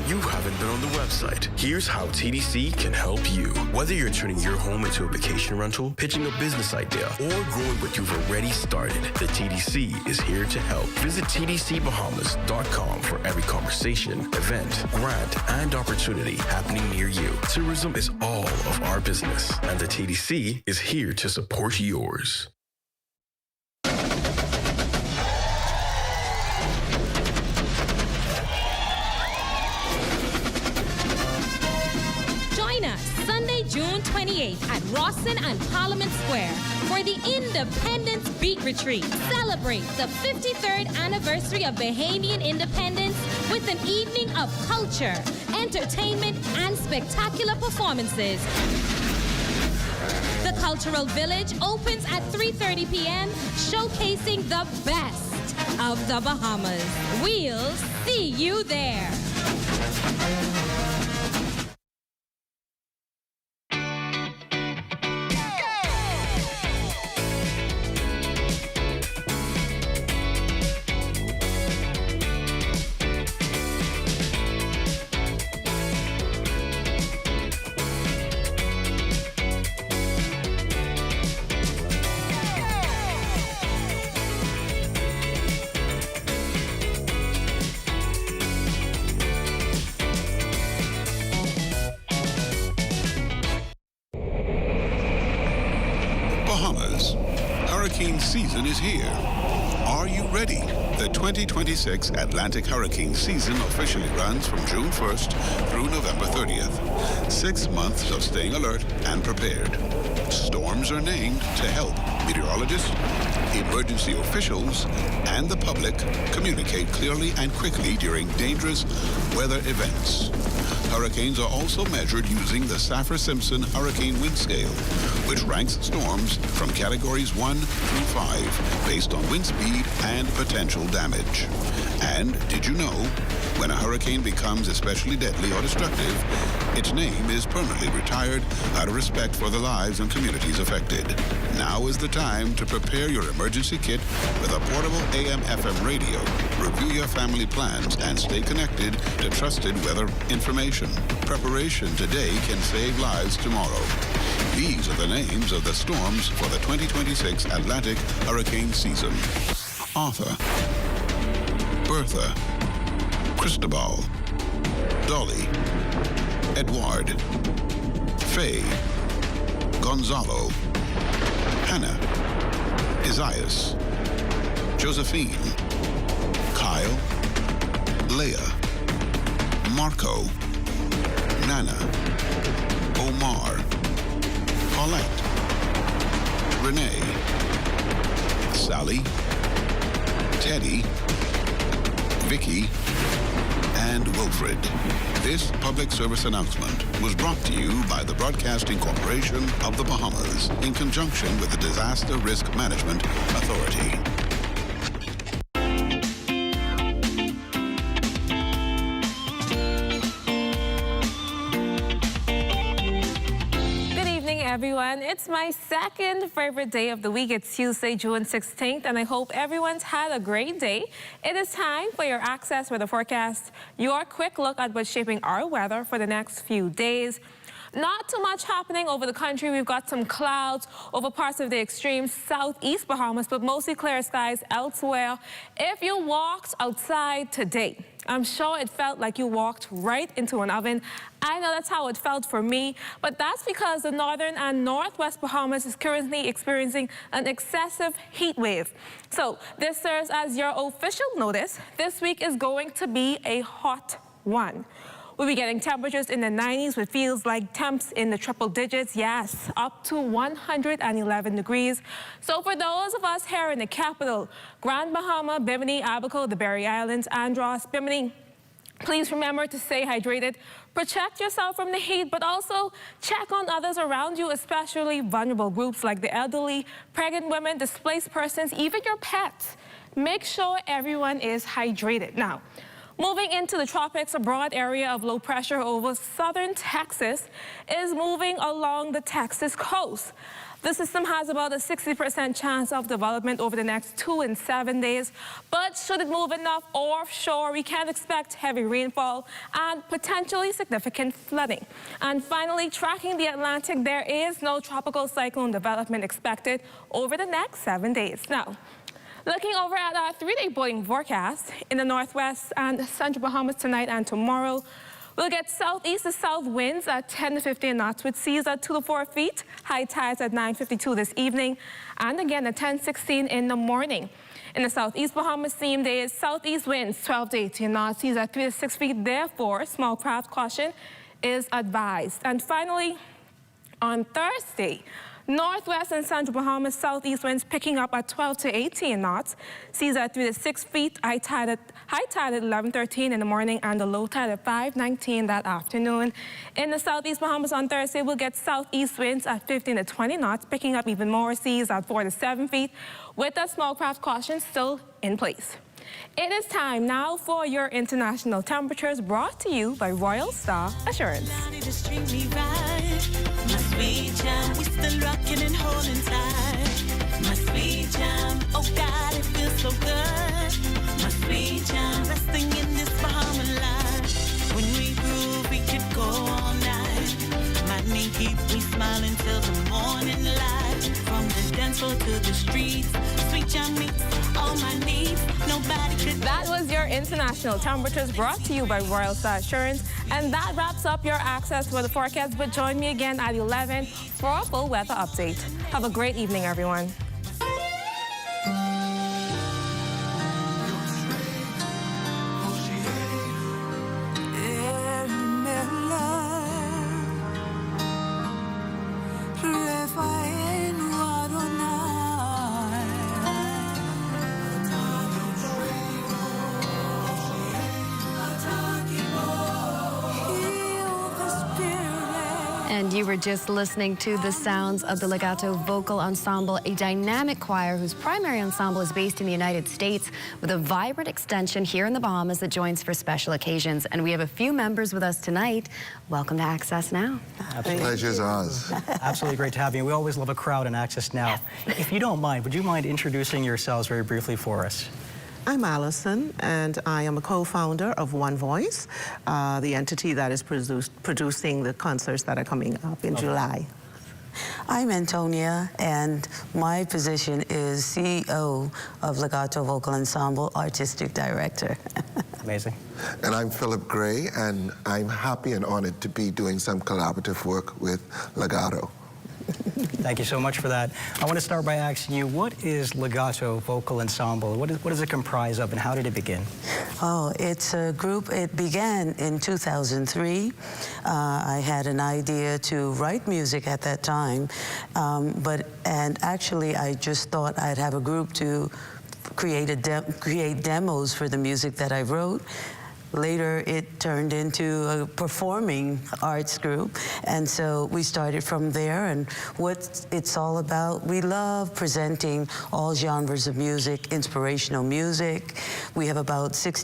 You haven't been on the website. Here's how TDC can help you. Whether you're turning your home into a vacation rental, pitching a business idea, or growing what you've already started, the TDC is here to help. Visit tdcbahamas.com for every conversation, event, grant, and opportunity happening near you. Tourism is all of our business, and the TDC is here to support yours. June 28th at Rawson and Parliament Square for the Independence Beat Retreat. Celebrate the 53rd anniversary of Bahamian independence with an evening of culture, entertainment, and spectacular performances. The Cultural Village opens at 3:30 p.m., showcasing the best of the Bahamas. We'll see you there. hurricane season is here. Are you ready? The 2026 Atlantic hurricane season officially runs from June 1st through November 30th. 6 months of staying alert and prepared. Storms are named to help meteorologists, emergency officials, and the public communicate clearly and quickly during dangerous weather events. Hurricanes are also measured using the Saffir-Simpson Hurricane Wind Scale, which ranks storms from categories 1 through 5 based on wind speed and potential damage. And did you know, when a hurricane becomes especially deadly or destructive, its name is permanently retired out of respect for the lives and communities affected. Now is the time to prepare your emergency kit with a portable AM/FM radio. Review your family plans and stay connected to trusted weather information. Preparation today can save lives tomorrow. These are the names of the storms for the 2026 Atlantic hurricane season. Arthur, Bertha, Cristobal, Dolly, Edward, Faye, Gonzalo, Hannah, Isaias, Josephine, Kyle, Leah, Marco, Nana, Omar, Paulette, Renee, Sally, Teddy, Vicky, and Wilfred. This public service announcement was brought to you by the Broadcasting Corporation of the Bahamas in conjunction with the Disaster Risk Management Authority. Everyone, it's my second favorite day of the week. It's Tuesday, June 16th, and I hope everyone's had a great day. It is time for your Access Weather Forecast, your quick look at what's shaping our weather for the next few days. Not too much happening over the country. We've got some clouds over parts of the extreme southeast Bahamas, but mostly clear skies elsewhere. If you walked outside today, I'm sure it felt like you walked right into an oven. I know that's how it felt for me, but that's because the northern and northwest Bahamas is currently experiencing an excessive heat wave. So this serves as your official notice. This week is going to be a hot one. We'll be getting temperatures in the 90s with feels like temps in the triple digits. Yes, up to 111 degrees. So for those of us here in the capital, Grand Bahama, Bimini, Abaco, the Berry Islands, Andros, Bimini, please remember to stay hydrated. Protect yourself from the heat, but also check on others around you, especially vulnerable groups like the elderly, pregnant women, displaced persons, even your pets. Make sure everyone is hydrated. Now, moving into the tropics, a broad area of low pressure over southern Texas is moving along the Texas coast. The system has about a 60% chance of development over the next 2 and 7 days. But should it move enough offshore, we can expect heavy rainfall and potentially significant flooding. And finally, tracking the Atlantic, there is no tropical cyclone development expected over the next 7 days. Now, looking over at our 3-day boating forecast in the northwest and central Bahamas tonight and tomorrow, we'll get southeast to south winds at 10 to 15 knots with seas at 2 to 4 feet, high tides at 9:52 this evening, and again at 10:16 in the morning. In the southeast Bahamas, same day is southeast winds 12 to 18 knots, seas at 3 to 6 feet. Therefore, small craft caution is advised. And finally, on Thursday, northwest and central Bahamas, southeast winds picking up at 12 to 18 knots. Seas at 3 to 6 feet. High tide at 11:13 in the morning and the low tide at 5:19 that afternoon. In the southeast Bahamas on Thursday, we'll get southeast winds at 15 to 20 knots, picking up even more. Seas at 4 to 7 feet, with that small craft caution still in place. It is time now for your international temperatures, brought to you by Royal Star Assurance. My sweet jam, we still rocking and holding tight. My sweet jam, oh God, it feels so good. My sweet jam, resting in this Bahama life. When we groove, we could go all night. Money keep me smiling till the morning light. From the dance floor to the streets, sweet jam meets all my needs. Nobody could. That was your international temperatures, brought to you by Royal Star Assurance. And that wraps up your Access Weather Forecast. But join me again at 11 for a full weather update. Have a great evening, everyone. you were just listening to the sounds of the Legato Vocal Ensemble, a dynamic choir whose primary ensemble is based in the United States with a vibrant extension here in the Bahamas that joins for special occasions. And we have a few members with us tonight. Welcome to Access Now. Absolutely. Pleasure's ours. Absolutely great to have you. We always love a crowd in Access Now. If you don't mind, would you mind introducing yourselves very briefly for us? I'm Allison, and I am a co-founder of One Voice, the entity that is producing the concerts that are coming up in July. I'm Antonia, and my position is CEO of Legato Vocal Ensemble, Artistic Director. Amazing. And I'm Philip Gray, and I'm happy and honored to be doing some collaborative work with Legato. Thank you so much for that. I want to start by asking you, what is Legato Vocal Ensemble? What does it comprise of, and how did it begin? Oh, it's a group. It began in 2003. I had an idea to write music at that time, and actually I just thought I'd have a group to create demos for the music that I wrote. Later, it turned into a performing arts group, and so we started from there. And what it's all about, we love presenting all genres of music, inspirational music. We have about 12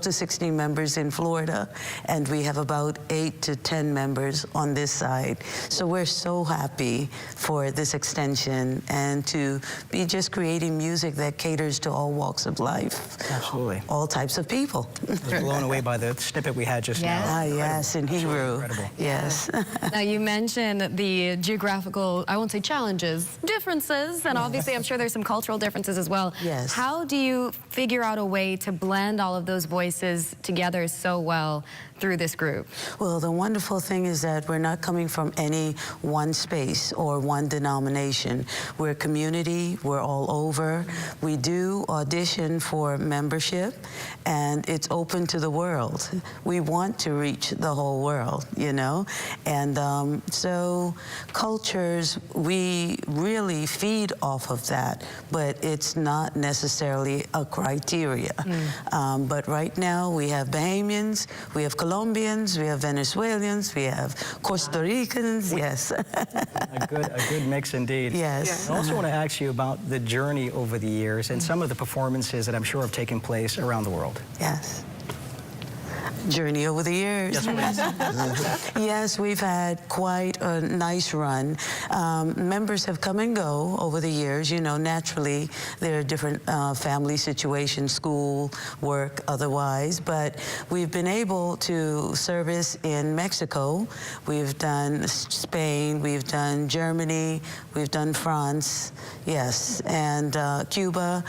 to 16 members in Florida, and we have about 8 to 10 members on this side. So we're so happy for this extension and to be just creating music that caters to all walks of life. Absolutely. All types of people. I was blown away by the snippet we had just now. Ah, yes, in Hebrew. Incredible. Yes. Now, you mentioned the geographical, I won't say challenges, differences, and obviously I'm sure there's some cultural differences as well. Yes. How do you figure out a way to blend all of those voices together so well through this group? Well, the wonderful thing is that we're not coming from any one space or one denomination. We're a community, we're all over. We do audition for membership, and it's open to the world. We want to reach the whole world, you know? And so cultures, we really feed off of that, but it's not necessarily a criteria. But right now we have Bahamians, we have Colombians, we have Venezuelans, we have Costa Ricans, yes. A good mix indeed. Yes. I also want to ask you about the journey over the years and some of the performances that I'm sure have taken place around the world. Yes. Journey over the years. Yes, yes, we've had quite a nice run. Members have come and go over the years. You know, naturally, there are different family situations, school, work, otherwise. But we've been able to service in Mexico. We've done Spain. We've done Germany. We've done France. Yes, and Cuba,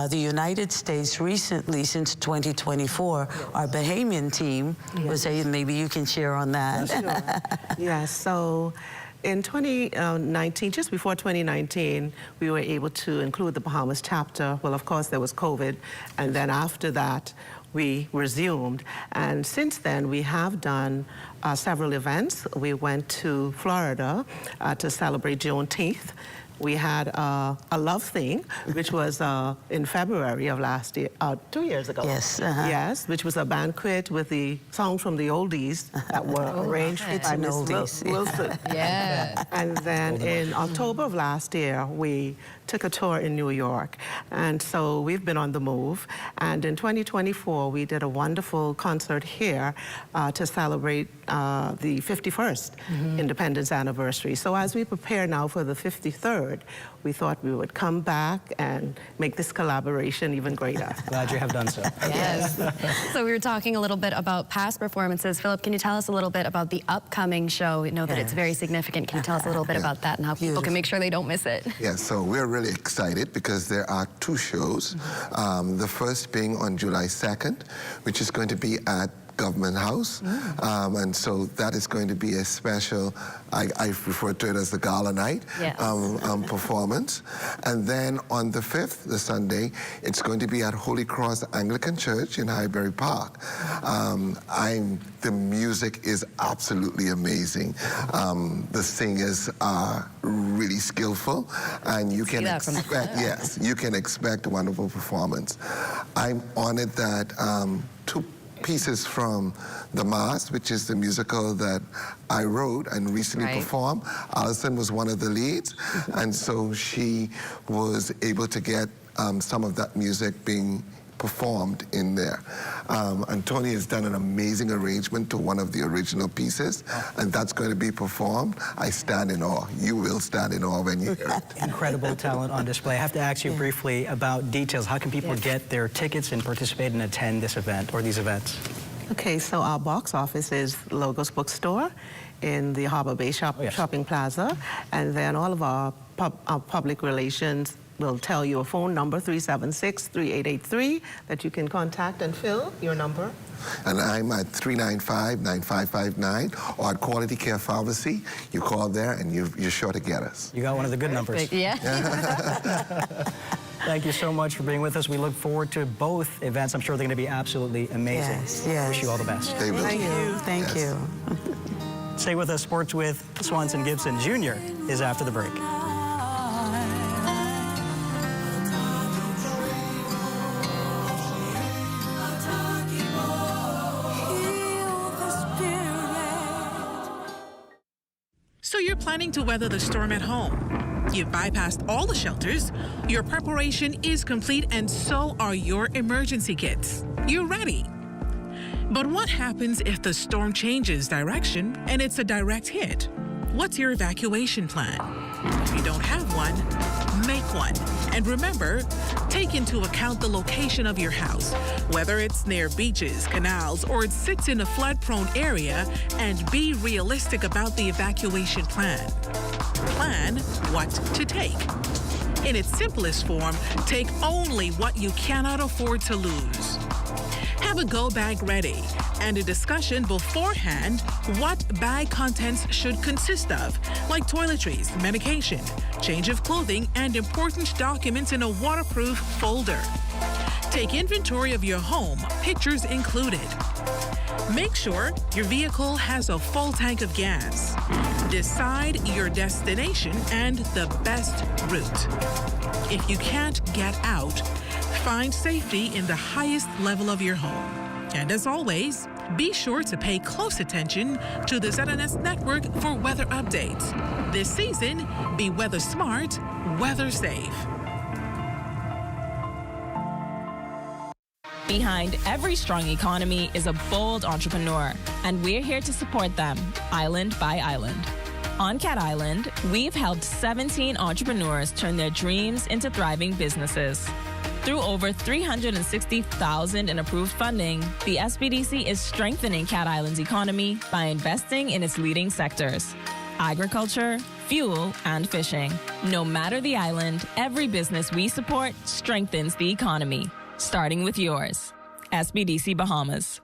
the United States. Recently, since 2024, our Bahamian team was saying, maybe you can share on that. Sure. Yes, so in 2019, just before 2019, we were able to include the Bahamas chapter. Well, of course, there was COVID, and then after that, we resumed. And since then, we have done several events. We went to Florida to celebrate Juneteenth. We had a love thing, which was in February of last year, 2 years ago. Yes. Yes, which was a banquet with the songs from the oldies that were arranged by Miss Wilson. Yeah. And then in October of last year, we took a tour in New York. And so we've been on the move. And in 2024, we did a wonderful concert here to celebrate the 51st Independence anniversary. So as we prepare now for the 53rd, we thought we would come back and make this collaboration even greater. Glad you have done so. Yes. So we were talking a little bit about past performances. Philip, can you tell us a little bit about the upcoming show? We know that it's very significant. Can you tell us a little bit about that and how people can make sure they don't miss it? Yeah, so we're really excited because there are 2 shows. The first being on July 2nd, which is going to be at Government House. And so that is going to be a special, I refer to it as the gala night performance. And then on the 5th, the Sunday, it's going to be at Holy Cross Anglican Church in Highbury Park. The music is absolutely amazing. The singers are really skillful, and you can expect, you can expect a wonderful performance. I'm honored that pieces from The Mask, which is the musical that I wrote and recently performed. Alison was one of the leads, and so she was able to get some of that music being performed in there. And Tony has done an amazing arrangement to one of the original pieces, and that's going to be performed. I stand in awe. You will stand in awe when you hear it. Incredible talent on display. I have to ask you briefly about details. How can people get their tickets and participate and attend this event or these events? Okay, so our box office is Logos Bookstore in the Harbor Bay Shopping Plaza, and then all of our public relations will tell you a phone number, 376-3883, that you can contact and fill your number. And I'm at 395-9559 or at Quality Care Pharmacy. You call there and you're sure to get us. You got one of the good numbers. Yeah. Thank you so much for being with us. We look forward to both events. I'm sure they're going to be absolutely amazing. Yes. Wish you all the best. They will. Thank you. Thank you. Stay with us. Sports with Swanson Gibson Jr. is after the break. So you're planning to weather the storm at home. You've bypassed all the shelters, your preparation is complete, and so are your emergency kits. You're ready. But what happens if the storm changes direction and it's a direct hit? What's your evacuation plan? If you don't have one, make one. And remember, take into account the location of your house, whether it's near beaches, canals, or it sits in a flood-prone area, and be realistic about the evacuation plan. Plan what to take. In its simplest form, take only what you cannot afford to lose. Have a go bag ready and a discussion beforehand what bag contents should consist of, like toiletries, medication, change of clothing, and important documents in a waterproof folder. Take inventory of your home, pictures included. Make sure your vehicle has a full tank of gas. Decide your destination and the best route. If you can't get out, find safety in the highest level of your home. And as always, be sure to pay close attention to the ZNS network for weather updates. This season, be weather smart, weather safe. Behind every strong economy is a bold entrepreneur, and we're here to support them, island by island. On Cat Island, we've helped 17 entrepreneurs turn their dreams into thriving businesses. Through over $360,000 in approved funding, the SBDC is strengthening Cat Island's economy by investing in its leading sectors: agriculture, fuel, and fishing. No matter the island, every business we support strengthens the economy, starting with yours. SBDC Bahamas.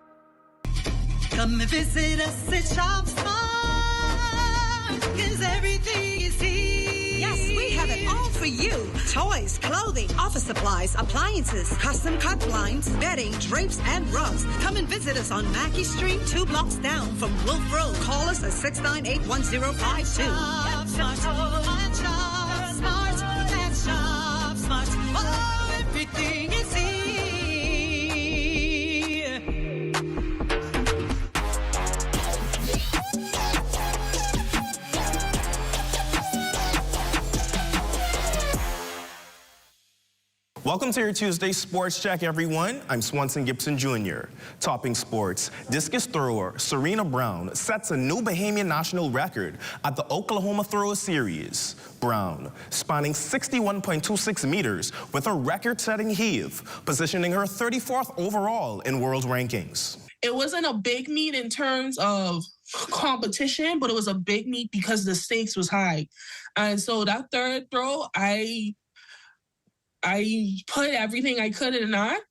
Come and visit us at Shop Smart, 'cause everything is here. Yes, we have it all for you. Toys, clothing, office supplies, appliances, custom cut blinds, bedding, drapes, and rugs. Come and visit us on Mackey Street, 2 blocks down from Wolf Road. Call us at 698-1052. Shop Smart, Shop Smart, let's Shop Smart. Oh, everything is here. Welcome to your Tuesday Sports Check, everyone. I'm Swanson Gibson Jr. Topping sports, discus thrower Serena Brown sets a new Bahamian national record at the Oklahoma Thrower Series. Brown, spanning 61.26 meters with a record-setting heave, positioning her 34th overall in world rankings. It wasn't a big meet in terms of competition, but it was a big meet because the stakes was high. And so that third throw, I put everything I could in that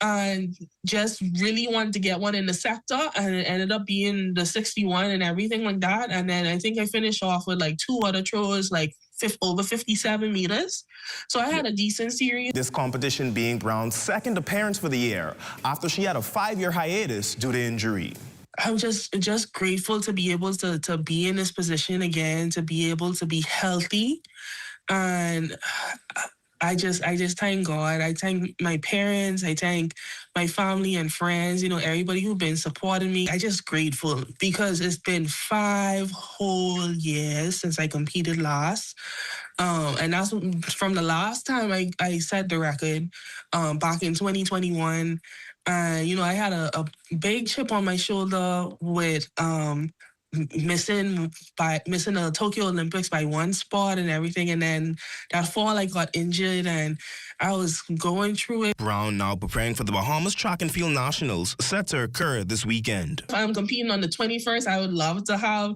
and just really wanted to get one in the sector, and it ended up being the 61 and everything like that. And then I think I finished off with like 2 other throws, like over 57 meters. So I had a decent series. This competition being Brown's second appearance for the year after she had a 5-year hiatus due to injury. I'm just grateful to be able to be in this position again, to be able to be healthy. And I just thank God. I thank my parents. I thank my family and friends, everybody who's been supporting me. I just grateful because it's been 5 whole years since I competed last. And that's from the last time I set the record back in 2021. And, I had a big chip on my shoulder with missing the Tokyo Olympics by 1 spot and everything. And then that fall I got injured and I was going through it. Brown now preparing for the Bahamas Track and Field Nationals set to occur this weekend. I'm competing on the 21st. I would love to have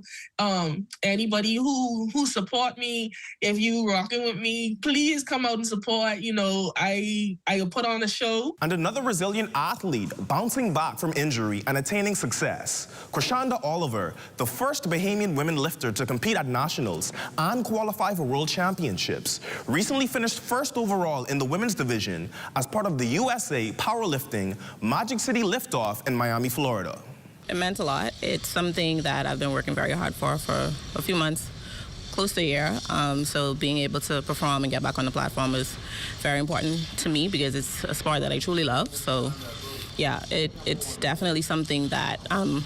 anybody who support me. If you rocking with me, please come out and support. I put on a show. And another resilient athlete bouncing back from injury and attaining success. Krishanda Oliver, the first Bahamian women lifter to compete at nationals and qualify for world championships, recently finished first overall in the women's division as part of the USA Powerlifting Magic City Liftoff in Miami, Florida. It meant a lot. It's something that I've been working very hard for a few months, close to a year. So being able to perform and get back on the platform is very important to me because it's a sport that I truly love. So yeah, it's definitely something that I'm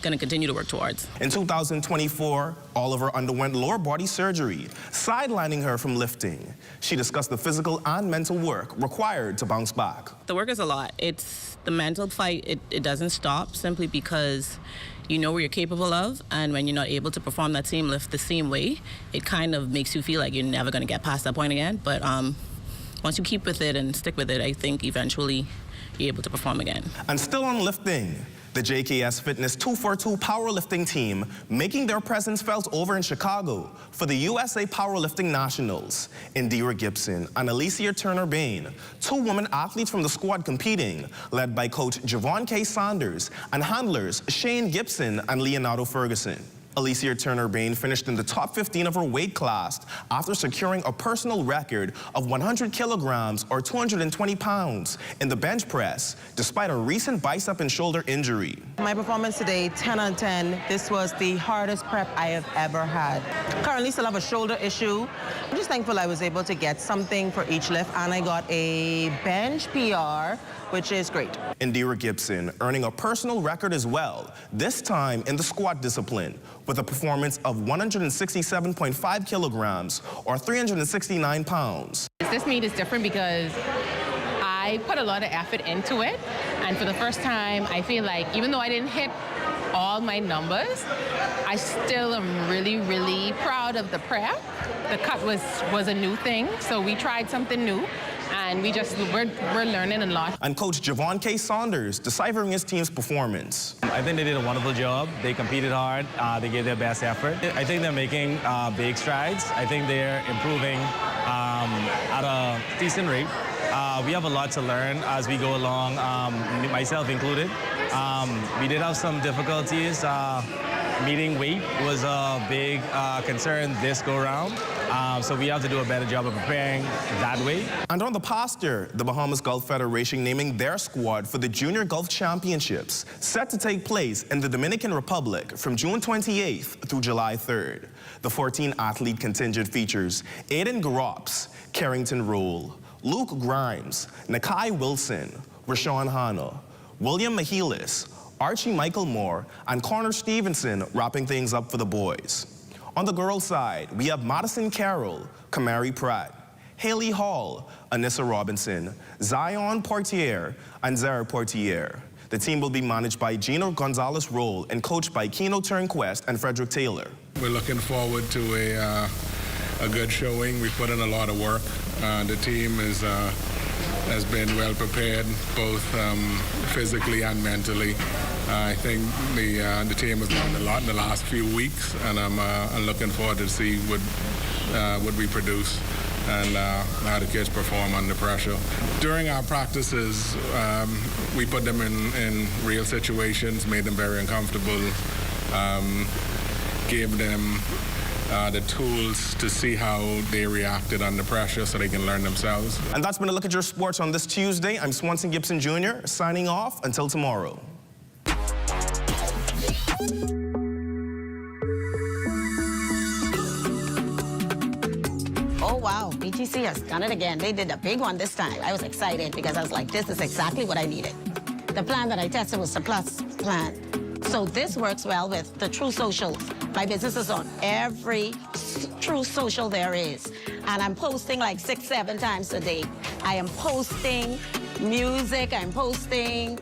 going to continue to work towards. In 2024, Oliver underwent lower body surgery, sidelining her from lifting. She discussed the physical and mental work required to bounce back. The work is a lot. It's the mental fight. It doesn't stop simply because you know what you're capable of, and when you're not able to perform that same lift the same way, it kind of makes you feel like you're never going to get past that point again. But once you keep with it and stick with it, I think eventually you're able to perform again. And still on lifting, the JKS Fitness 242 powerlifting team making their presence felt over in Chicago for the USA Powerlifting Nationals. Indira Gibson and Alicia Turner-Bain, 2 women athletes from the squad competing, led by coach Javon K. Saunders and handlers Shane Gibson and Leonardo Ferguson. Alicia Turner-Bain finished in the top 15 of her weight class after securing a personal record of 100 kilograms or 220 pounds in the bench press, despite a recent bicep and shoulder injury. My performance today, 10 on 10. This was the hardest prep I have ever had. Currently still have a shoulder issue. I'm just thankful I was able to get something for each lift, and I got a bench PR, which is great. Indira Gibson earning a personal record as well, this time in the squat discipline, with a performance of 167.5 kilograms or 369 pounds. This meet is different because I put a lot of effort into it, and for the first time, I feel like even though I didn't hit all my numbers, I still am really, really proud of the prep. The cut was a new thing, so we tried something new. And we're learning a lot. And Coach Javon K. Saunders deciphering his team's performance. I think they did a wonderful job. They competed hard. They gave their best effort. I think they're making big strides. I think they're improving at a decent rate. We have a lot to learn as we go along, myself included. We did have some difficulties. Meeting weight was a big concern this go-round. So we have to do a better job of preparing that way. And on the past year, the Bahamas Golf Federation naming their squad for the Junior Golf Championships, set to take place in the Dominican Republic from June 28th through July 3rd. The 14-athlete contingent features Aiden Garops, Carrington Roll, Luke Grimes, Nakai Wilson, Rashawn Hanna, William Mahilis, Archie Michael Moore, and Connor Stevenson wrapping things up for the boys. On the girls' side, we have Madison Carroll, Kamari Pratt, Haley Hall, Anissa Robinson, Zion Portier, and Zara Portier. The team will be managed by Gino Gonzalez-Roll and coached by Keno Turnquest and Frederick Taylor. We're looking forward to a good showing. We put in a lot of work. The team has been well prepared, both physically and mentally. I think the team has learned a lot in the last few weeks, and I'm looking forward to see what we produce and how the kids perform under pressure. During our practices, we put them in real situations, made them very uncomfortable, gave them the tools to see how they reacted under pressure so they can learn themselves. And that's been a look at your sports on this Tuesday. I'm Swanson Gibson Jr., signing off until tomorrow. Oh, wow. TTC has done it again. They did a big one this time. I was excited because I was like, this is exactly what I needed. The plan that I tested was the Plus plan. So this works well with the True Socials. My business is on every True Social there is. And I'm posting like 6, 7 times a day. I am posting music, I'm posting